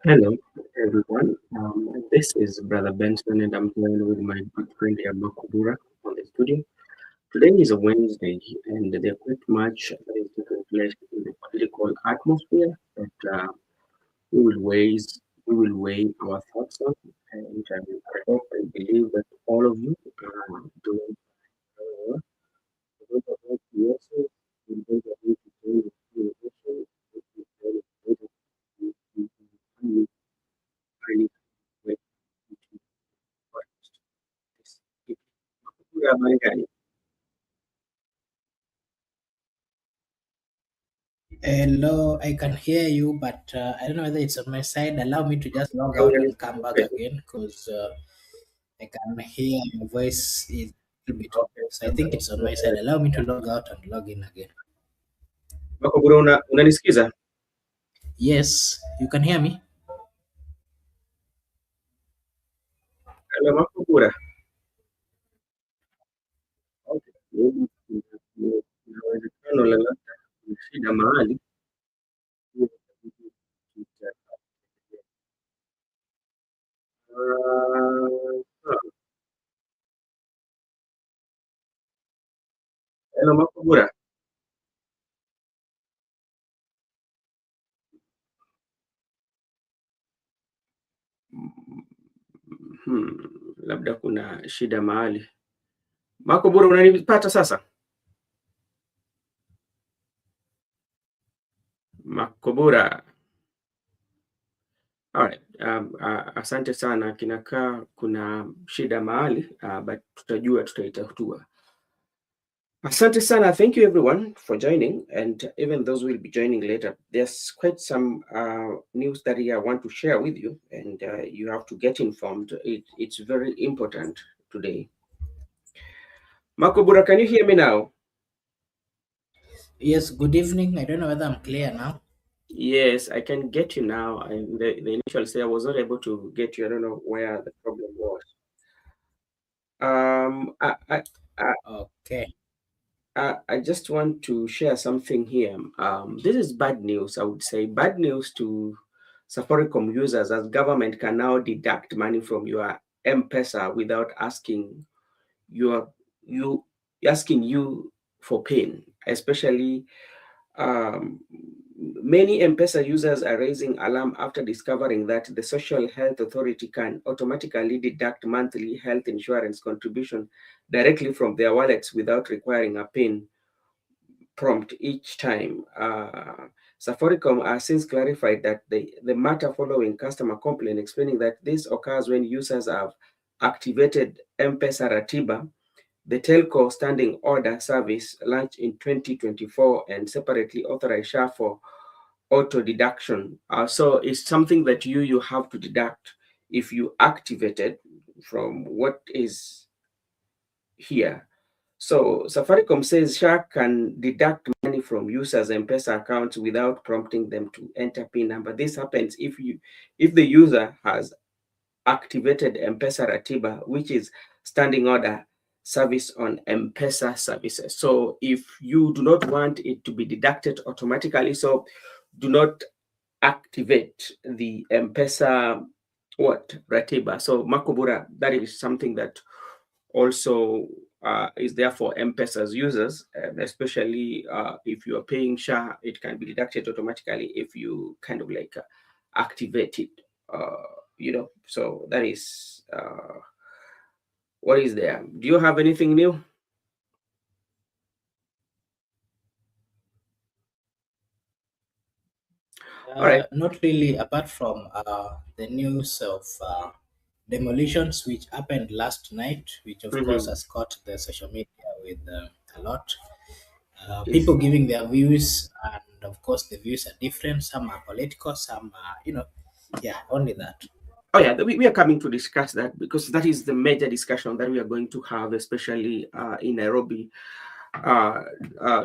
Hello, everyone. This is Brother Benson, and I'm here with my good friend Makubura on the studio. Today is a Wednesday, and there's quite much that is taking place in the political atmosphere that we will weigh our thoughts on. And I hope and believe that all of you are doing very well. Those of us who also in those of you who join the conversation, it is very important to highly, highly Hello, I can hear you, but I don't know whether it's on my side. Allow me to just log out and come back Okay, again because I can hear your voice is a little bit low. okay. So I think it's on my side. Allow me to log out and log in again. Makobura, unanisikiza? Yes, you can hear me. Hello, Makobura. Okay. Maybe kuna uwezekano labda kuna shida mahali. Hello, Makobura. Hmm, labda kuna shida mahali. Makobura, unanipata sasa? Makobura. Alright. Asante sana, kinakaa kuna shida mahali, but tutajua tutaitatua. Asante sana. Thank you everyone for joining, and even those who will be joining later. There's quite some news that I want to share with you, and you have to get informed. It's very important today. Makobura, can you hear me now? Yes, good evening. I don't know whether I'm clear now. Yes, I can get you now. And the initial say I was not able to get you. I don't know where the problem was. Um, I, I, I, Okay. I just want to share something here. This is bad news, I would say. Bad news to Safaricom users, as government can now deduct money from your M-Pesa without your you asking you for pin. Especially many M-Pesa users are raising alarm after discovering that the Social Health Authority can automatically deduct monthly health insurance contribution directly from their wallets without requiring a pin prompt each time. Safaricom has since clarified that the matter following customer complaint, explaining that this occurs when users have activated M-Pesa Ratiba, the telco standing order service launched in 2024 and separately authorized SHA for auto deduction. So it's something that you have to deduct if you activate it from what is here. So Safaricom says SHA can deduct money from users' M-Pesa accounts without prompting them to enter PIN number. This happens if the user has activated M-Pesa Ratiba, which is standing order service on M-Pesa services. So if you do not want it to be deducted automatically, so do not activate the M-Pesa Ratiba. So Makobura, that is something that also is there for M-Pesa's users, especially if you are paying SHA, it can be deducted automatically if you kind of like activate it, so that is what is there. Do you have anything new? All right. Not really, apart from the news of demolitions which happened last night, which of course Mm-hmm. has caught the social media with a lot. Yes. People giving their views, and of course the views are different. Some are political, some are, yeah, only that. Oh yeah, we are coming to discuss that because that is the major discussion that we are going to have, especially in Nairobi. Uh,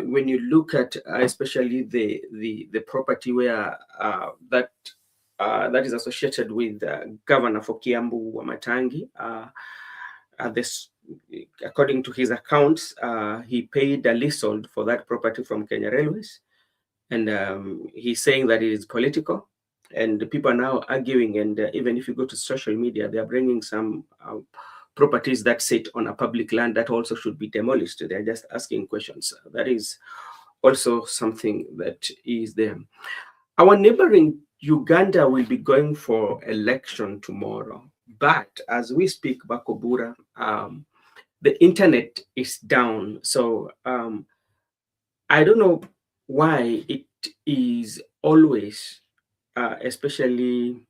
when you look at especially the property where that is associated with Governor for Kiambu Wamatagi, this according to his accounts, he paid a leasehold for that property from Kenya Railways, and he's saying that it is political. and the people are now arguing. And even if you go to social media, they are bringing some properties that sit on a public land that also should be demolished. They're just asking questions. That is also something that is there. Our neighboring Uganda will be going for election tomorrow, but as we speak, Bakobura, the internet is down. So I don't know why it is always, especially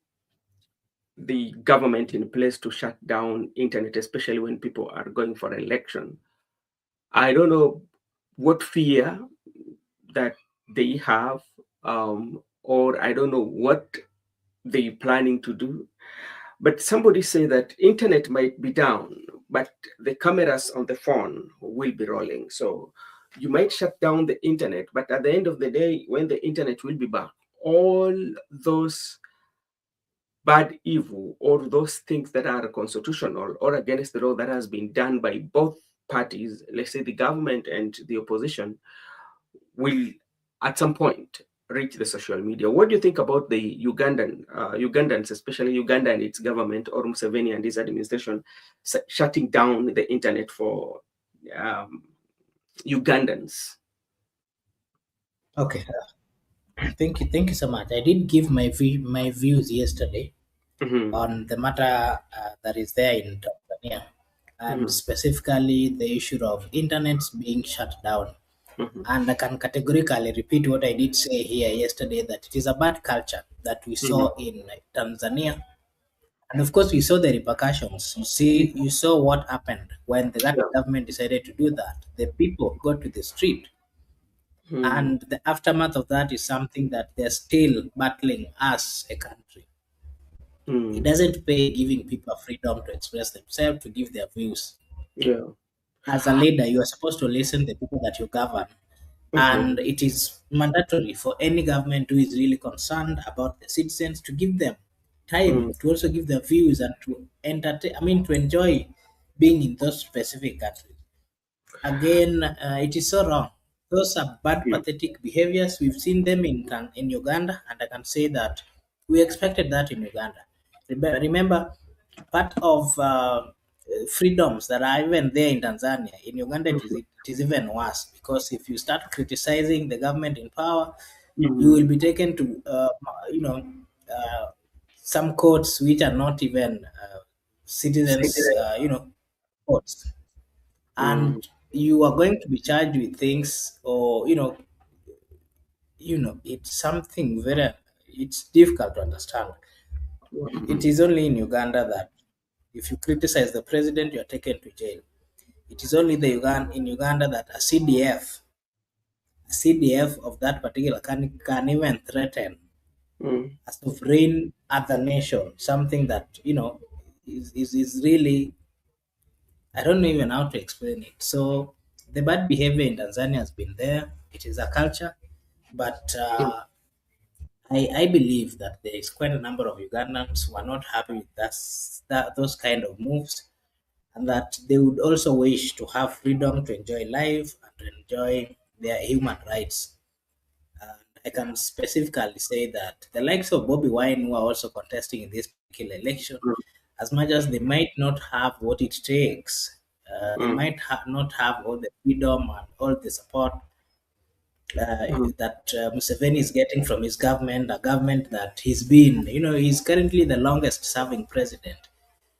the government in place to shut down internet, especially when people are going for election. I don't know what fear that they have, or I don't know what they planning to do. But somebody say that internet might be down, but the cameras on the phone will be rolling. So you might shut down the internet, but at the end of the day, when the internet will be back, all those bad evil or those things that are constitutional or against the law that has been done by both parties, let's say the government and the opposition, will at some point reach the social media. What do you think about the Ugandans, especially Uganda and its government, or Museveni and his administration, shutting down the internet for um, Ugandans? Okay, thank you so much. I did give my views yesterday Mm-hmm. on the matter that is there in Tanzania, and Mm-hmm. specifically the issue of internet being shut down. Mm-hmm. And I can categorically repeat what I did say here yesterday, that it is a bad culture that we Mm-hmm. saw in Tanzania. And of course, we saw the repercussions. You saw what happened when that Yeah. government decided to do that. The people got to the street, Mm-hmm. and the aftermath of that is something that they're still battling as a country. It Mm-hmm. doesn't pay giving people freedom to express themselves, to give their views. Yeah. As a leader, you are supposed to listen to the people that you govern. Mm-hmm. And it is mandatory for any government who is really concerned about the citizens to give them time to also give their views and to entertain, to enjoy being in those specific countries. Again, it is so wrong. Those are bad, Mm-hmm. pathetic behaviors. We've seen them in Uganda, and I can say that we expected that in Uganda. Remember, part of freedoms that are even there in Tanzania, in Uganda, it is even worse, because if you start criticizing the government in power, you Mm-hmm. will be taken to, some courts which are not even citizens, courts, Mm-hmm. and you are going to be charged with things, or it's something very, it's difficult to understand. It Mm-hmm. is only in Uganda that if you criticize the president, you are taken to jail. It is only in Uganda that a CDF of that particular can even threaten Mm-hmm. a sovereign other nation, something that is really, I don't know even how to explain it. So the bad behavior in Tanzania has been there. It is a culture, but I believe that there is quite a number of Ugandans who are not happy with those kind of moves, and that they would also wish to have freedom to enjoy life and to enjoy their human rights. And I can specifically say that the likes of Bobby Wine, who are also contesting in this particular election, as much as they might not have what it takes, they Mm-hmm. might not have all the freedom and all the support uh, Mm-hmm. that Museveni is getting from his government, a government that he's currently the longest serving president.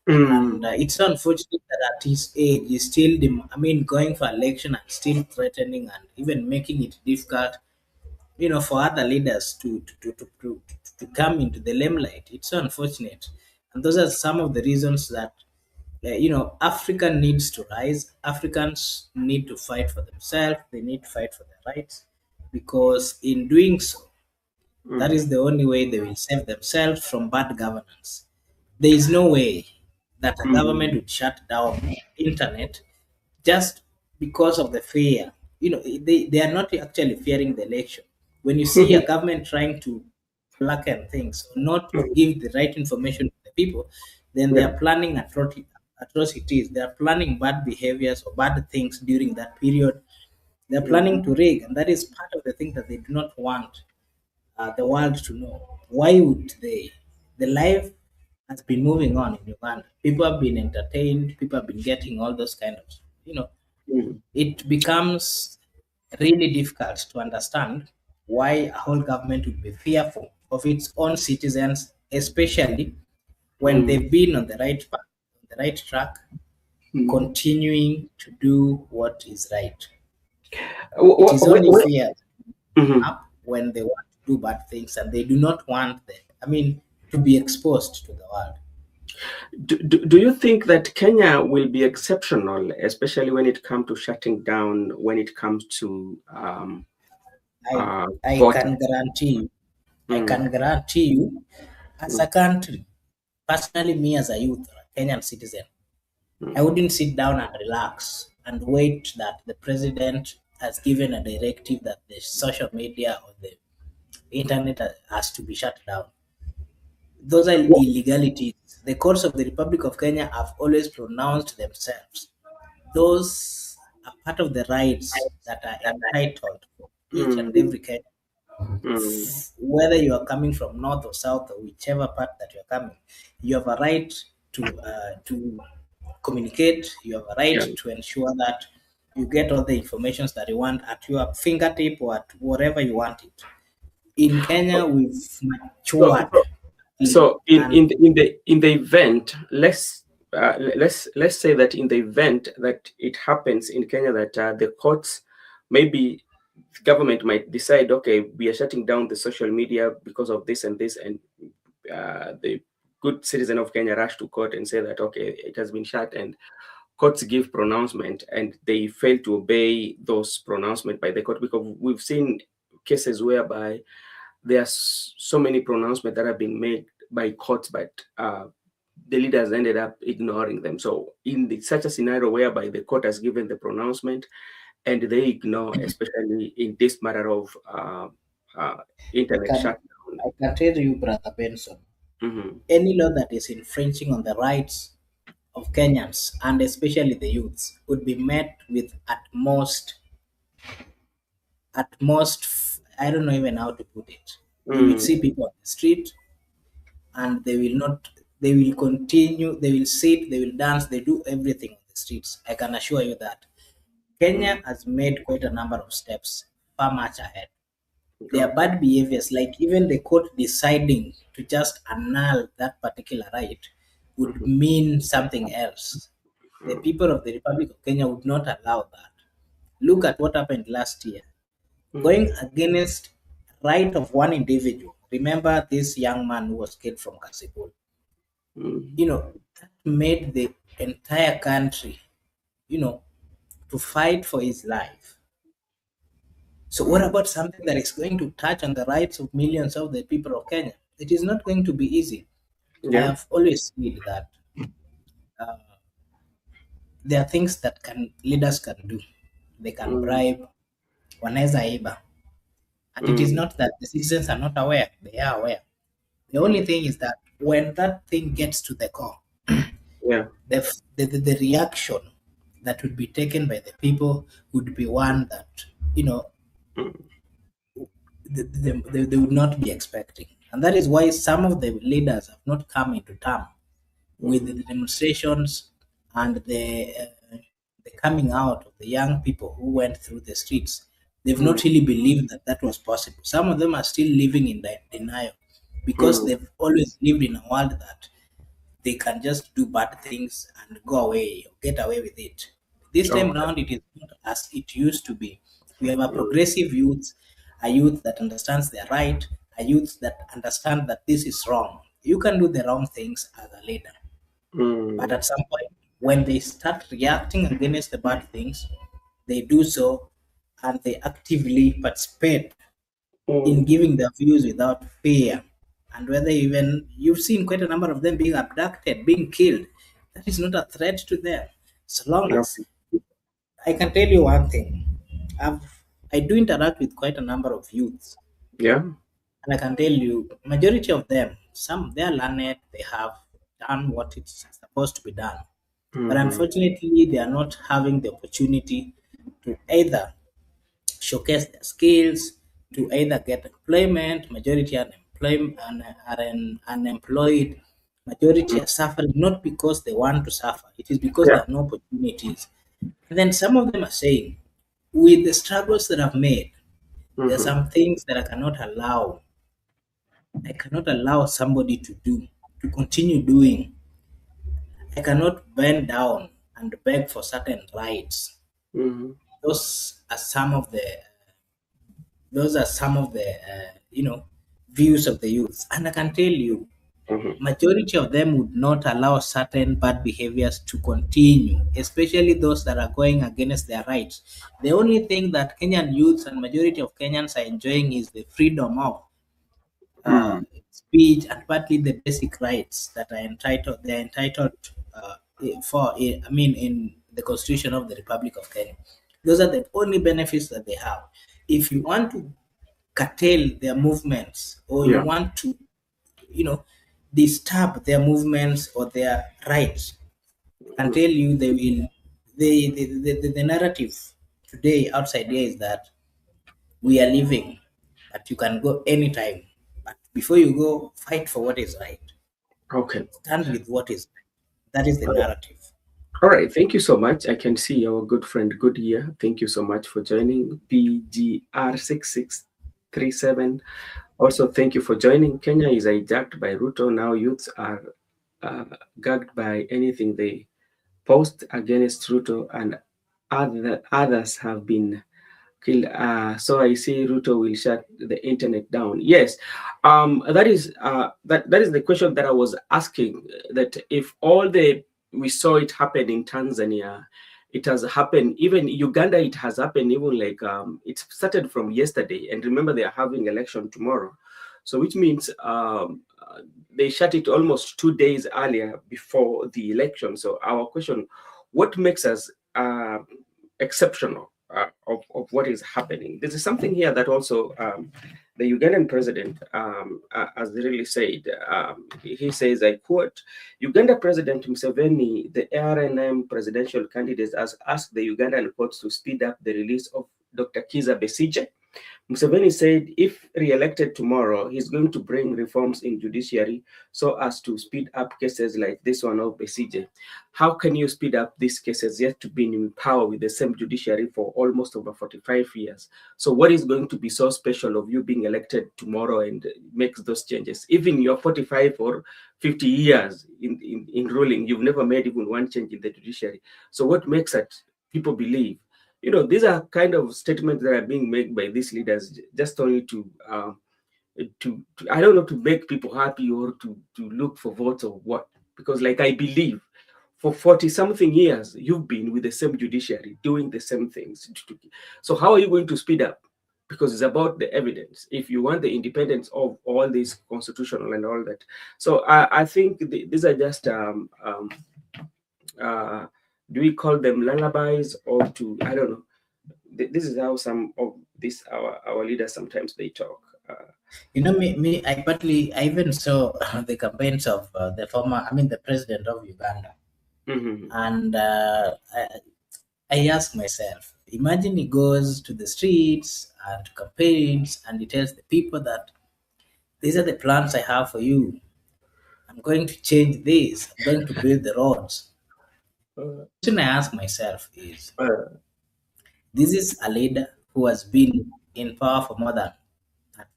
Mm-hmm. And it's unfortunate that at his age, he's still, going for election and still threatening and even making it difficult, for other leaders to come into the limelight. It's so unfortunate. And those are some of the reasons that, Africa needs to rise. Africans need to fight for themselves. They need to fight for their rights, because in doing so, that Mm-hmm. is the only way they will save themselves from bad governance. There is no way that a government Mm-hmm. would shut down internet just because of the fear. They are not actually fearing the election. When you see a government trying to blacken things, or not to give the right information to the people, then they Yeah. are planning atrocities. They are planning bad behaviors or bad things during that period. They are Mm-hmm. planning to rig, and that is part of the thing that they do not want the world to know. Why would they? The life has been moving on in Uganda. People have been entertained. People have been getting all those kind of, you know, Mm, it becomes really difficult to understand why a whole government would be fearful of its own citizens, especially when mm, they've been on the right path, on the right track, mm. continuing to do what is right. It Wh- is wh- only wh- fear mhm. up when they want to do bad things and they do not want them. I mean, to be exposed to the world. Do you think that Kenya will be exceptional, especially when it comes to shutting down, when it comes to I I voting? can guarantee you, I Mm, can guarantee you, as mm, a country, personally, me as a youth, a Kenyan citizen, I mm. wouldn't sit down and relax and wait that the president has given a directive that the social media or the internet has to be shut down. Those are Wh- illegalities. The courts of the Republic of Kenya have always pronounced themselves. Those are part of the rights that are entitled for each and mm, every Kenyan. mm. Whether you are coming from north or south or whichever part that you're coming, you have a right to communicate. You have a right Yeah. to ensure that you get all the informations that you want at your fingertip or at wherever you want it. In Kenya, we've So, matured, so, so and in the event, let's say that in the event that it happens in Kenya that the courts, maybe the government might decide, okay, we are shutting down the social media because of this and this, and the good citizen of Kenya rush to court and say that, okay, it has been shut, and courts give pronouncement and they fail to obey those pronouncements by the court, because we've seen cases whereby there's so many pronouncements that have been made by courts, but the leaders ended up ignoring them. So, in such a scenario whereby the court has given the pronouncement and they ignore, especially in this matter of I internet can shutdown. I can tell you, Brother Benson, Mhm, any law that is infringing on the rights of Kenyans and especially the youths would be met with I don't know even how to put it. You will mm, see people on the street and they will continue, they will sit, they will dance, they do everything on the streets. I can assure you that. mm, Kenya has made quite a number of steps far much ahead. Their okay. bad behaviors, like even the court deciding to just annul that particular right, would Mhm, mean something else. The mm, people of the Republic of Kenya would not allow that. Look at what happened last year. mm, Going against right of one individual. Remember this young man who was killed from Kasipul. mm, That made the entire country, you know, to fight for his life. So what mm. about something that is going to touch on the rights of millions of the people of Kenya? It is not going to be easy. I Yeah. have always said that uh, there are things that can leaders can do. They can Mm, bribe, wanaweza iba. And it is mm, not that the citizens are not aware, they are aware. The only mm. thing is that when that thing gets to the core, Yeah. the reaction that would be taken by the people would be one that, you know, Mm, they would not be expecting. And that is why some of the leaders have not come into term with the mm, demonstrations and the coming out of the young people who went through the streets. They've mm, not really believed that that was possible. Some of them are still living in denial because mm. they've always lived in a world that they can just do bad things and go away or get away with it. This time Okay. round, it is not as it used to be. We have a Mm, progressive youth, a youth that understands their right, a youth that understand that this is wrong. You can do the wrong things as a leader, but mm, at some point, when they start reacting against the bad things, they do so and they actively participate in mm. giving their views without fear. And whether even you've seen quite a number of them being abducted, being killed, that is not a threat to them. So long as Okay. I can tell you one thing, I do interact with quite a number of youths, Yeah. and I can tell you, majority of them, some they are learned, they have done what it's supposed to be done, but Mhm, unfortunately, they are not having the opportunity to either showcase their skills, to either get employment, majority unemployed, majority are suffering not because they want to suffer, it is because Yeah. there are no opportunities. And then some of them are saying, with the struggles that I've made, there are Mm-hmm. some things that I cannot allow somebody to do, to continue doing. I cannot bend down and beg for certain rights. Mm-hmm. Those are some of the views of the youth, and I can tell you, Mm-hmm. majority of them would not allow certain bad behaviors to continue, especially those that are going against their rights. The only thing that Kenyan youths and majority of Kenyans are enjoying is the freedom of uh, Mm-hmm. speech and partly the basic rights that are entitled they are entitled I mean, in the Constitution of the Republic of Kenya. Those are the only benefits that they have. If you want to curtail their movements, or you Yeah. want to, you know, disturb their movements or their rights, I can tell you they will. The narrative today outside here is that we are living, that you can go anytime, but before you go, fight for what is right, Okay. stand with what is right. That is the narrative. All right. Thank you so much. I can see our good friend Goodyear. Thank you so much for joining PGR6637. Also, thank you for joining. Kenya is hijacked by Ruto. Now youths are uh, gagged by anything they post against Ruto, and others have been killed. So I see Ruto will shut the internet down. Yes, that is the question that I was asking. That if all the we saw it happen in Tanzania, it has happened even Uganda. It has happened even like it started from yesterday. And remember, they are having election tomorrow, so which means they shut it almost 2 days earlier before the election. So our question: what makes us exceptional of what is happening? This is something here that also the Ugandan president, as really said, he says, I quote, Uganda President Museveni, the RNM presidential candidate, has asked the Ugandan courts to speed up the release of Dr. Kiza Besige. Museveni said if re-elected tomorrow, he's going to bring reforms in judiciary so as to speed up cases like this one of Besije. How can you speed up these cases yet to be in power with the same judiciary for almost over 45 years? So what is going to be so special of you being elected tomorrow and makes those changes? Even your 45 or 50 years in ruling, you've never made even one change in the judiciary. So what makes it people believe? These are kind of statements that are being made by these leaders just only to I don't know, to make people happy or to look for votes or what. Because like I believe for 40 something years you've been with the same judiciary doing the same things. So how are you going to speed up? Because it's about the evidence. If you want the independence of all this constitutional and all that. So I think these are just uh, do we call them lullabies or to I don't know. This is how some of these our leaders sometimes they talk. I even saw the campaigns of the president of Uganda, Mhm. and I ask myself, imagine he goes to the streets and to campaigns and he tells the people that these are the plans I have for you. I'm going to change this. I'm going to build the roads. Uh, The question I ask myself is, uh, this is a leader who has been in power for more than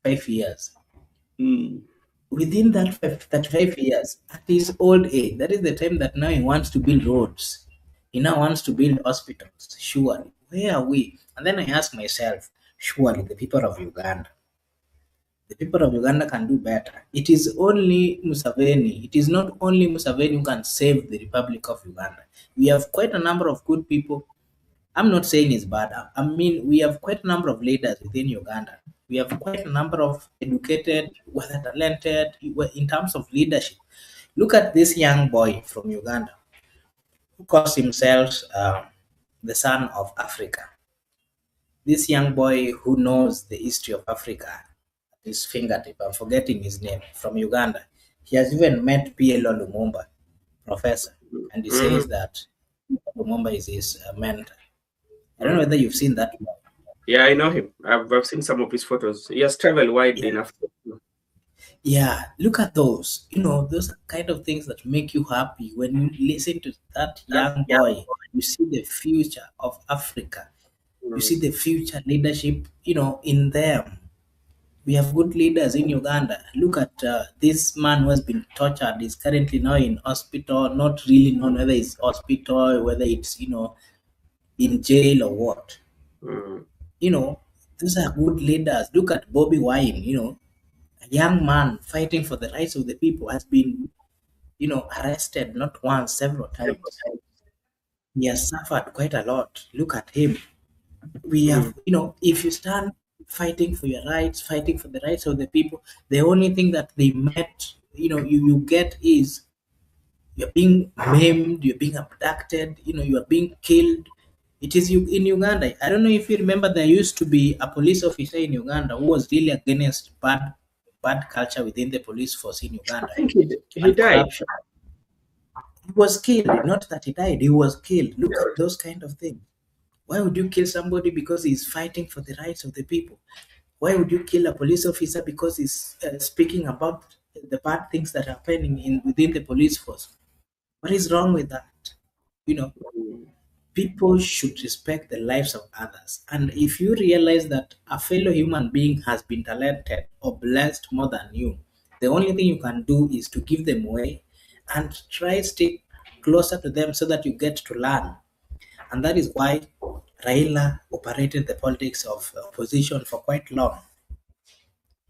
5 years. mm, Within that 35 years, at his old age, that is the time that now he wants to build roads. He now wants to build hospitals. Surely, where are we? And then I ask myself, surely the people of Uganda can do better. It is only Museveni. It is not only Museveni who can save the Republic of Uganda. We have quite a number of good people. I'm not saying it's bad. I mean, we have quite a number of leaders within Uganda. We have quite a number of educated, well talented, in terms of leadership. Look at this young boy from Uganda who calls himself the son of Africa. This young boy who knows the history of Africa at his fingertip, I'm forgetting his name, from Uganda. He has even met PLO Lumumba, professor, and he says mhm, that Lumumba is his mentor. I don't know mm. whether you've seen that one. Yeah, I know him. I've seen some of his photos. He has traveled wide Yeah, enough. yeah. Look at those. Those are kind of things that make you happy when you listen to that young boy. You see the future of Africa. You see the future leadership. In them. We have good leaders in Uganda. Look at this man who has been tortured. He's currently now in hospital. Not really known whether it's hospital, whether it's in jail or what. Mm. You know, these are good leaders. Look at Bobby Wine. A young man fighting for the rights of the people has been arrested not once, several times. He has suffered quite a lot. Look at him. We Mm. have, if you stand fighting for your rights, fighting for the rights of the people, the only thing that they met, you get is you're being maimed, you're being abducted, you are being killed. It is you in Uganda. I don't know if you remember, there used to be a police officer in Uganda who was really against bad culture within the police force in I Uganda think he and died. corruption. He was killed. Not that he died, he was killed. Look at those kind of things. Why would you kill somebody because he's fighting for the rights of the people? Why would you kill a police officer because he's speaking about the bad things that are happening within the police force? What is wrong with that? You know, Mm. People should respect the lives of others. And if you realize that a fellow human being has been talented or blessed more than you, the only thing you can do is to give them way and try stay closer to them so that you get to learn. And that is why Raila operated the politics of opposition for quite long.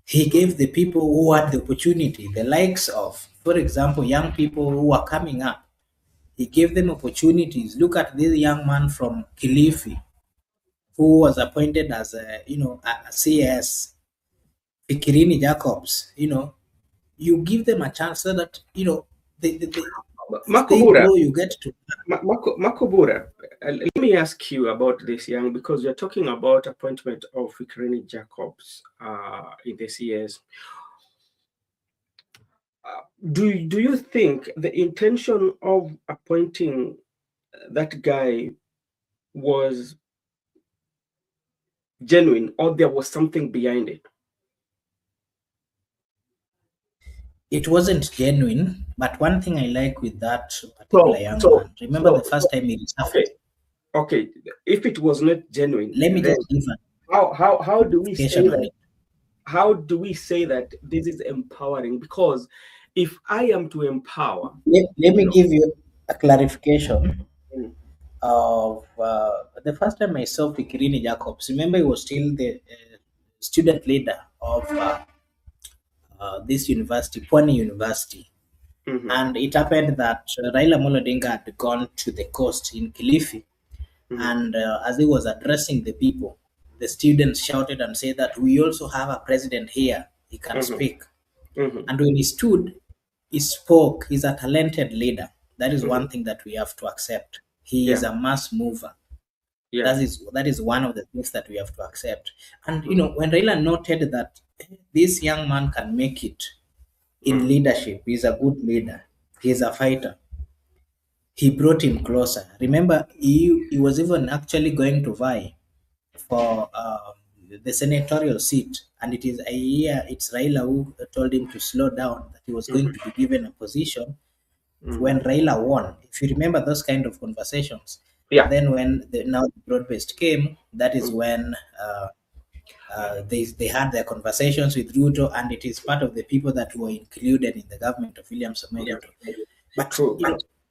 He gave the people who had the opportunity, the likes of, for example, young people who are coming up, he gave them opportunities. Look at this young man from Kilifi who was appointed as a CS, Fikirini Jacobs. You give them a chance so that they as they Makubura, grow, you get to. Makubura, let me ask you about this young, because you're talking about appointment of Fikrini Jacobs in the CS. Do you think the intention of appointing that guy was genuine, or there was something behind it? It wasn't genuine, but one thing I like with that particular So, young so, man, remember the so, first time he okay, resurfaced. okay. If it was not genuine, Let me then just give an how do we say clarification on that? it. How do we say that this is empowering? Because if I am to empower, Let you me know, give you a clarification mm, of the first time I saw Fikirini Jacobs. Remember, he was still the student leader of this university, Pwani University. mhm, And it happened that Raila Amolo Odinga had gone to the coast in Kilifi, mhm, and as he was addressing the people, the students shouted and said that we also have a president here. He can mhm, speak. mhm, And when he stood, he spoke. He's a talented leader. That is mhm. one thing that we have to accept. He is Yeah, a mass mover. yeah, That is one of the things that we have to accept. And mhm, when Raila noted that this young man can make it in mhm, leadership, he's a good leader, he's a fighter, he brought him closer. Remember, he was even actually going to vie for the senatorial seat, and it is a year it's Raila who told him to slow down, that he was going mhm, to be given a position mhm. when Raila won. If you remember those kind of conversations. And Yeah, then when now the broad-based came, that is mhm, when they had their conversations with Ruto, and it is part of the people that were included in the government of William Samoei yeah, Ruto. But true.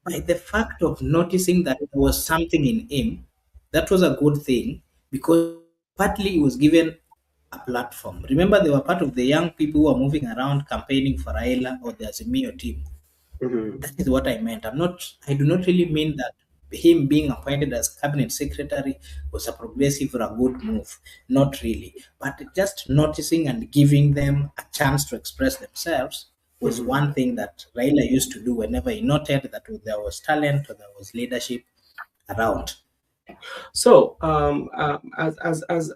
by the fact of noticing that there was something in him, that was a good thing, because partly he was given a platform. Remember, they were part of the young people who were moving around campaigning for Raila or the Azimio team. Mhm, That is what I meant. I do not really mean that him being appointed as cabinet secretary was a progressive or a good move. Not really. But just noticing and giving them a chance to express themselves was mhm. one thing that Raila used to do whenever he noted that there was talent or there was leadership around. So, as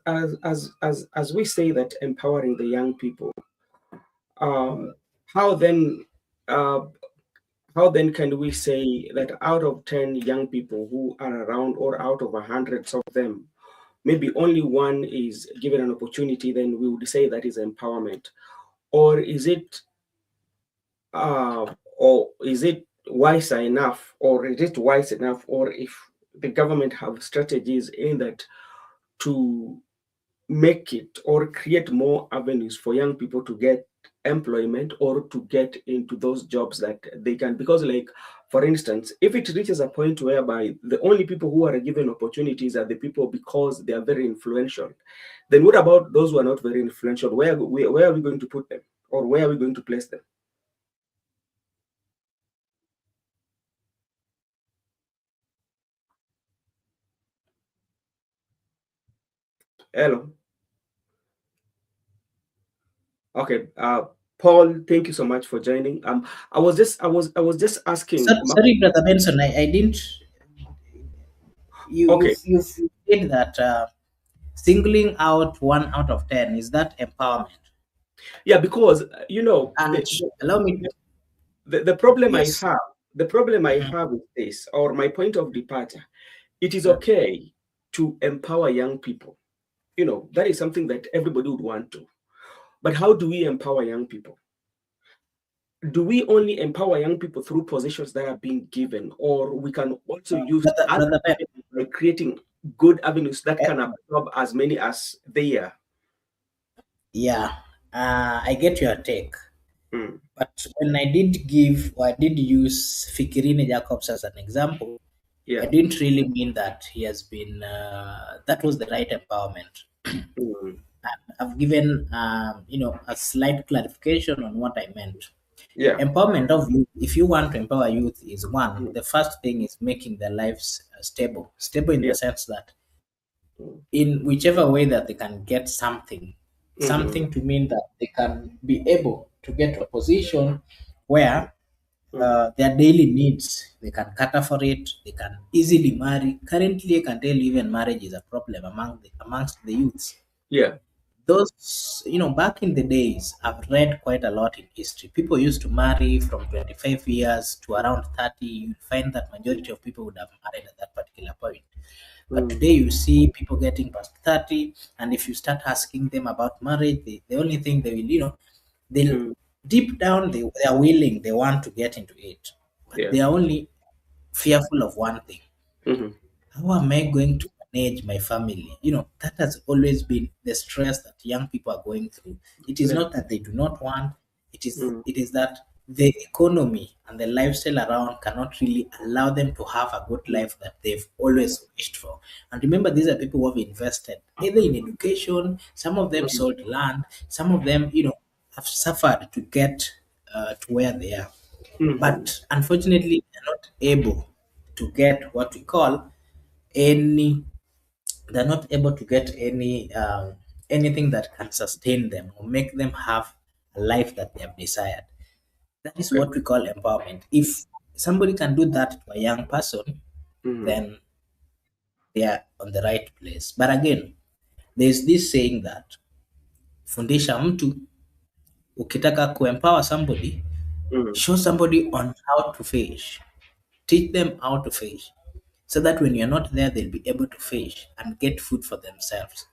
we say that empowering the young people, um, how then, uh, how then can we say that out of 10 young people who are around, or out of hundreds of them, maybe only one is given an opportunity, then we would say that is empowerment? Or is it wiser enough, or is it wise enough, or if the government have strategies in that to make it or create more avenues for young people to get employment or to get into those jobs that they can? Because, like, for instance, if it reaches a point whereby the only people who are given opportunities are the people because they are very influential, then what about those who are not very influential? Where are we going to put them, or where are we going to place them? Hello. Okay. Paul, thank you so much for joining. I was just asking. Sorry, Brother Benson, I didn't. Okay. You've said that singling out 1 out of 10, is that empowerment? Yeah, because And allow me. the problem I Yes. have, the problem I Mhm. have with this, or my point of departure, it is Yeah. okay to empower young people. That is something that everybody would want to. But how do we empower young people? Do we only empower young people through positions that are being given, or we can also use other Brother Ben, avenues by creating good avenues that eh, can absorb as many as they are? yeah, I get your take. Mm, But when I did give, or I did use Fikirini Jacobs as an example, I yeah. didn't really mean that he has been, that was the right empowerment. Mm, I've given, a slight clarification on what I meant. yeah. Empowerment of youth, if you want to empower youth, is one, Mm, the first thing is making their lives stable in yeah. the sense that Mm, in whichever way that they can get something, mhm, something to mean that they can be able to get to a position where mm, their daily needs, they can cater for it, they can easily marry. Currently, I can tell you even marriage is a problem amongst the youths. yeah. Those, back in the days, I've read quite a lot in history. People used to marry from 25 years to around 30. You'd find that majority of people would have married at that particular point. But Mm, today you see people getting past 30, and if you start asking them about marriage, the only thing they will, they'll mm, deep down they are willing, they want to get into it. But yeah. they are only fearful of one thing. Mhm, How am I going to manage my family? That has always been the stress that young people are going through. It is yeah. not that they do not want, Mm, it is that the economy and the lifestyle around cannot really allow them to have a good mm, life that they've always wished for. And remember, these are people who have invested either in education, some of them mm, sold land, some of them, have suffered to get to where they are. mhm, But unfortunately, they're not able to get what we call any they're not able to get anything that can sustain them or make them have a life that they have desired. That is okay. what we call empowerment. If somebody can do that to a young person, Mhm, then they are on the right place. But again, there's this saying that fundisha mtu, ukitaka kuempower somebody, mm, show somebody on how to fish, teach them how to fish, so that when you're not there, they'll be able to fish and get food for themselves.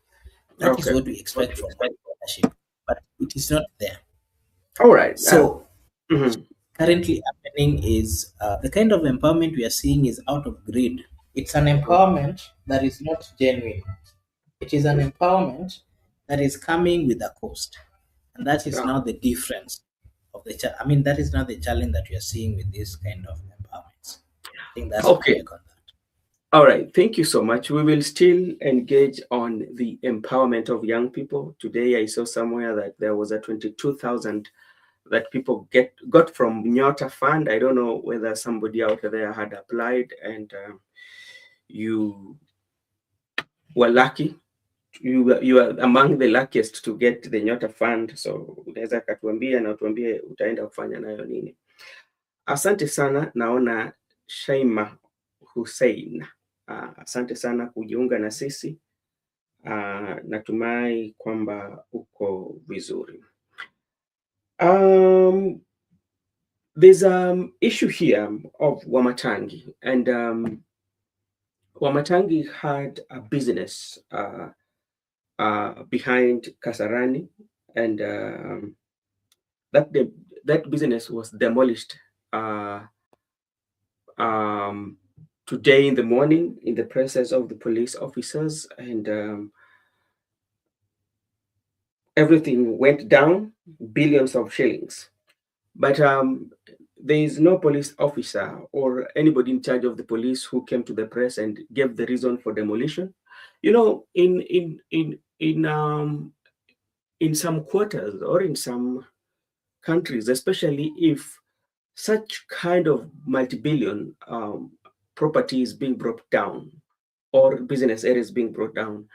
That is okay. what we expect from leadership, but it is not there. All right. So Mhm, currently happening is the kind of empowerment we are seeing is out of grid. It's an empowerment that is not genuine. It is an mm, empowerment that is coming with a cost, and that is yeah. now the difference of the. I mean, that is now the challenge that we are seeing with this kind of empowerments. I think that's my Okay. take on that. All right. Thank you so much. We will still engage on the empowerment of young people. Today, I saw somewhere that there was a 22,000 that people got from Nyota Fund. I don't know whether somebody out there had applied, and you were lucky. You are among the luckiest to get the Nyota Fund. So unaweza katuambia na utuambie utaenda kufanya nayo nini. Asante sana. Naona Shaima Hussein, asante sana kujiunga na sisi. Natumai kwamba uko vizuri. There's issue here of Wamatangi, and Wamatagi had a business behind Kasarani, and that business was demolished today in the morning in the presence of the police officers, and everything went down, billions of shillings. But there is no police officer or anybody in charge of the police who came to the press and gave the reason for demolition. You know, in some quarters or in some countries, especially if such kind of multi-billion property is being brought down or business areas being brought down,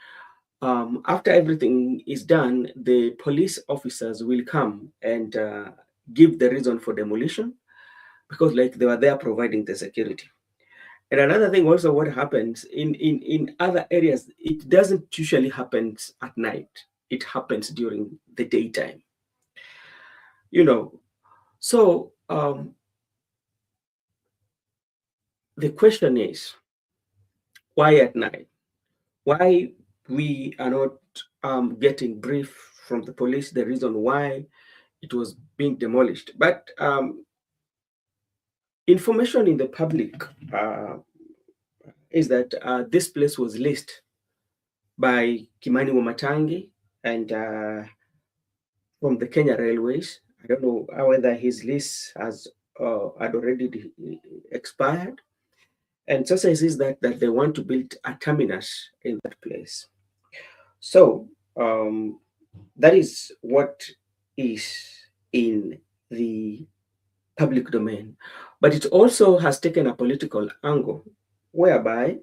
after everything is done, the police officers will come and give the reason for demolition, because like they were there providing the security. And another thing also, what happens in other areas, it doesn't usually happen at night. It happens during the daytime. You know, so the question is, why at night? Why we are not getting brief from the police the reason why it was being demolished? But information in the public is that this place was leased by Kimani Wamatagi and from the Kenya Railways. I don't know whether his lease had already expired. And so says that they want to build a terminus in that place. So that is what is in the public domain. But it also has taken a political angle, whereby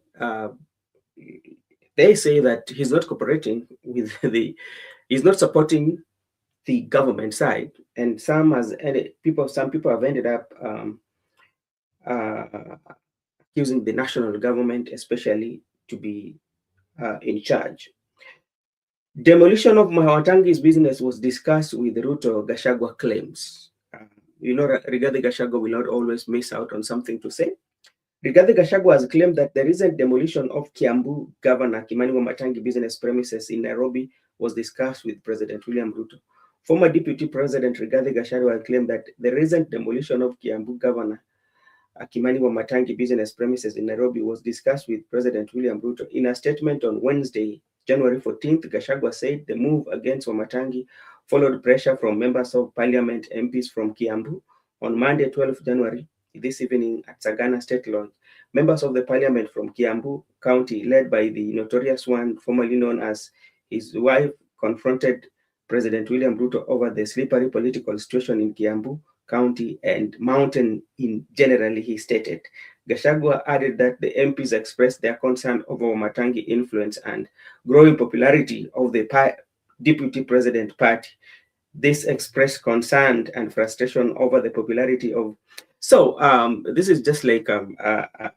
they say that he's not cooperating with he's not supporting the government side, and some people have ended up accusing the national government, especially, to be in charge. Demolition of Mahawatagi's business was discussed with Ruto. Gachagua claims. Rigathi Gachagua will not always miss out on something to say. Rigathi Gachagua has claimed that the recent demolition of Kiambu Governor Kimani Wamatagi business premises in Nairobi was discussed with President William Ruto. Former Deputy President Rigathi Gachagua claimed that the recent demolition of Kiambu Governor Kimani Wamatagi business premises in Nairobi was discussed with President William Ruto. In a statement on Wednesday, January 14th, Gachagua said the move against Wamatagi followed pressure from members of parliament, MPs from Kiambu. On Monday, 12th January, this evening at Sagana State Lodge, members of the parliament from Kiambu County, led by the notorious one formerly known as his wife, confronted President William Ruto over the slippery political situation in Kiambu County and Mountain in generally, he stated. Gachagua added that the MPs expressed their concern over Wamatagi influence and growing popularity of the Deputy President Party. This expressed concern and frustration over the popularity of. So this is just like a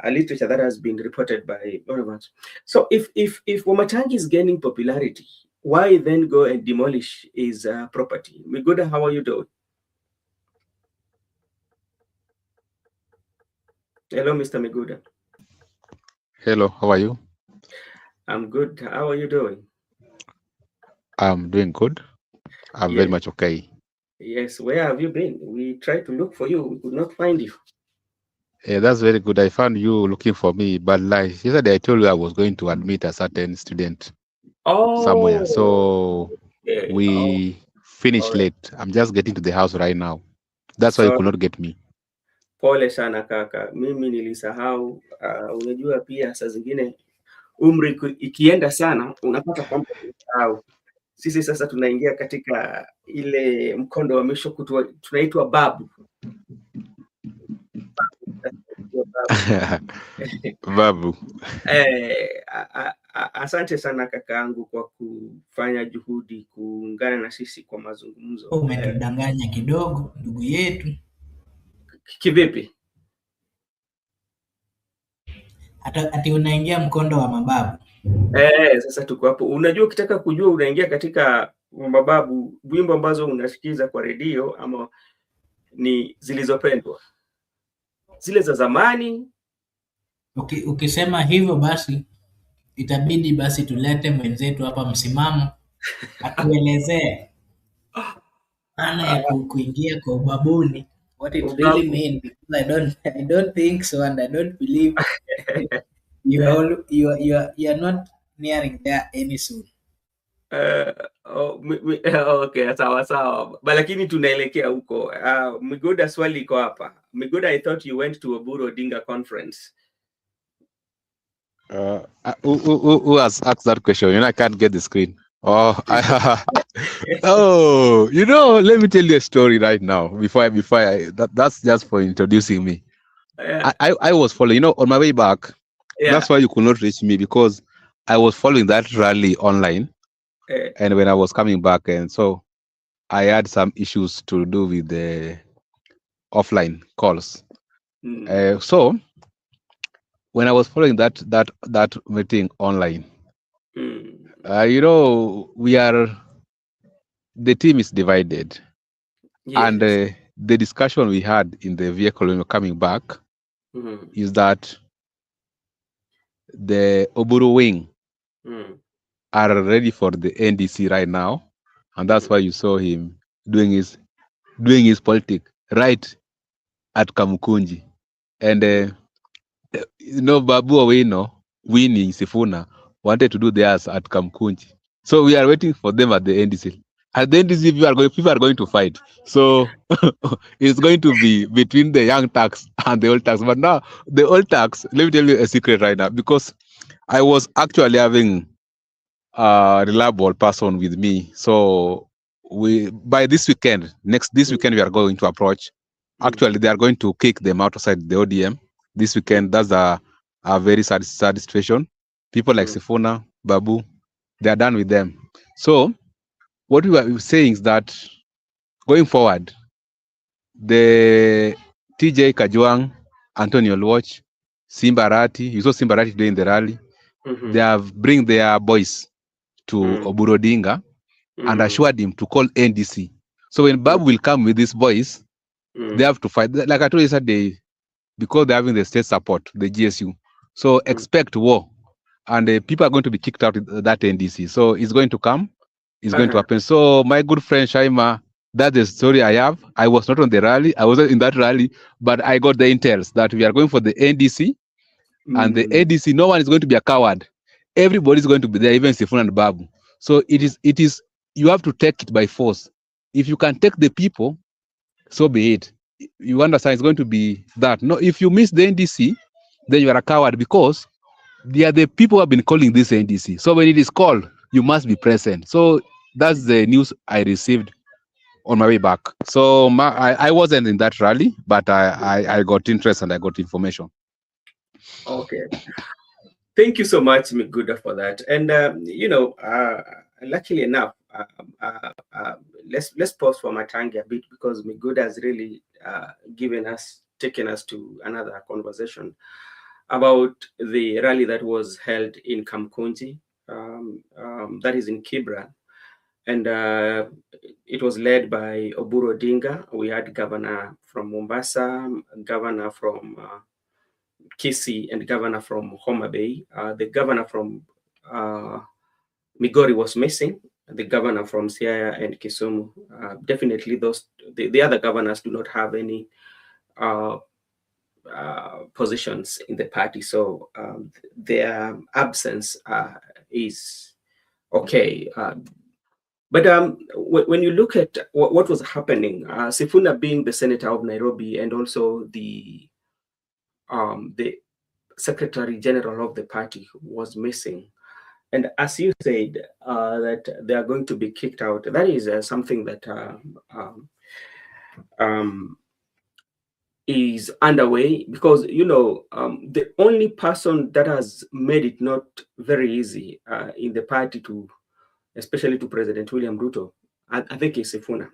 literature that has been reported by one of us. So if Wamatagi is gaining popularity, why then go and demolish his property? Miguda, how are you doing? Hello, Mr. Miguda. Hello, how are you? I'm good. How are you doing? I'm doing good. I'm very much okay. Yes, where have you been? We tried to look for you. We could not find you. Yeah, that's very good. I found you looking for me, but like yesterday I told you I was going to admit a certain student somewhere. So we finished late. I'm just getting to the house right now. That's why you could not get me. Pole sana kaka, mimi nilisahau. Unajua pia saa zingine umri ikienda sana unapata kwamba unasahau. Sisi sasa tunaingia katika ile mkondo wa mwisho tunaitwa babu. Babu. Asante sana kakaangu kwa kufanya juhudi kuungana na sisi kwa mazungumzo. Umetudanganya kidogo ndugu yetu. Kivipi? Ati unaingia mkondo wa mababu. Sasa tuko hapo. Unajua, ukitaka kujua unaingia katika mababu, wimbo ambazo unasikiza kwa redio ama ni zilizopendwa, zile za zamani Ukisema hivyo basi itabidi basi tulete mwenzetu hapa Msimamo atuelezee maana ya kuingia kwa ubabuni, what it really mean, because I don't think so and I don't believe you are not nearing there any soon. Okay, sawa. Lakini tunaelekea huko. Migoda, swali iko hapa. Migoda, I thought you went to Oburu Odinga conference. Who has asked that question? I can't get the screen. Oh, oh, let me tell you a story right now. That's just for introducing me. Yeah. I was following, on my way back. Yeah. That's why you could not reach me, because I was following that rally online. And when I was coming back, and so I had some issues to do with the offline calls. So when I was following that meeting online, the team is divided. Yes. And the discussion we had in the vehicle when we were coming back is that the Oburu wing are ready for the NDC right now, and that's why you saw him doing his politics right at Kamukunji. And Babu winning Sifuna wanted to do theirs at Kamukunji. So we are waiting for them at the NDC. At the NDC, people are going to fight. So it's going to be between the young tax and the old tax. But now the old tax, let me tell you a secret right now, because I was actually having a reliable person with me. So by this weekend, this weekend, we are going to approach. Actually, they are going to kick them outside the ODM this weekend. That's a very sad situation. People like Sifuna, Babu, they are done with them. So what we were saying is that going forward, the TJ Kajwang, Antonio Lwach, Simbarati, you saw Simbarati during the rally. They have bring their boys to Oburu Odinga and assured him to call NDC. So when Babu will come with these boys, they have to fight. Like I told you yesterday, because they're having the state support, the GSU. So expect war. And people are going to be kicked out of that NDC. So it's going to come. It's going to happen. So my good friend Shaima, that's the story I have. I was not on the rally. I wasn't in that rally, but I got the intels that we are going for the NDC. And the NDC, no one is going to be a coward. Everybody is going to be there, even Sifuna and Babu. So it is, you have to take it by force. If you can take the people, so be it. You understand, it's going to be that. No, if you miss the NDC, then you are a coward, because they are the people who have been calling this NDC. So when it is called, you must be present. So that's the news I received on my way back. So I wasn't in that rally, but I got interest and I got information. Okay. Thank you so much, Miguda, for that. And luckily enough, let's pause for Matangi a bit, because Miguda has really taken us to another conversation about the rally that was held in Kamkunji, that is in Kibra. And it was led by Oburu Odinga. We had governor from Mombasa, governor from Kisii, and governor from Homa Bay. The governor from Migori was missing. The governor from Siaya and Kisumu. Definitely the other governors do not have any positions in the party. So their absence is okay. But when you look at what was happening, Sifuna being the senator of Nairobi and also the secretary general of the party was missing. And as you said, that they are going to be kicked out, that is something that is underway, because, the only person that has made it not very easy in the party especially to President William Ruto, I think is Sifuna.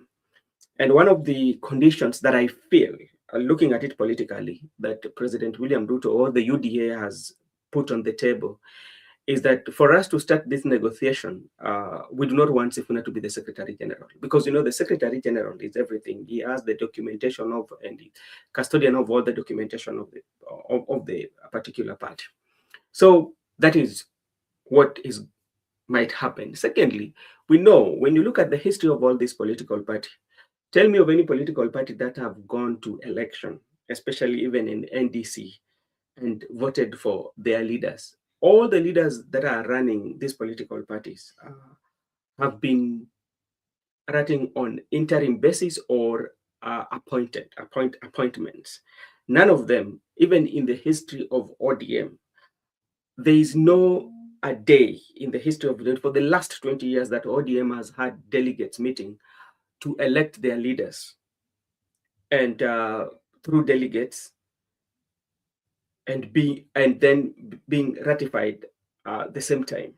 And one of the conditions that I feel, looking at it politically, that President William Ruto or the UDA has put on the table is that for us to start this negotiation, we do not want Sifuna to be the Secretary General, because the Secretary General is everything. He has the documentation of and the custodian of all the documentation of the particular party. So that is what might happen. Secondly, we know when you look at the history of all these political parties, tell me of any political party that have gone to election, especially even in NDC, and voted for their leaders. All the leaders that are running these political parties have been running on interim basis or appointments. None of them, even in the history of ODM, there is no a day in the history of for the last 20 years that ODM has had delegates meeting to elect their leaders, and through delegates, and then being ratified the same time.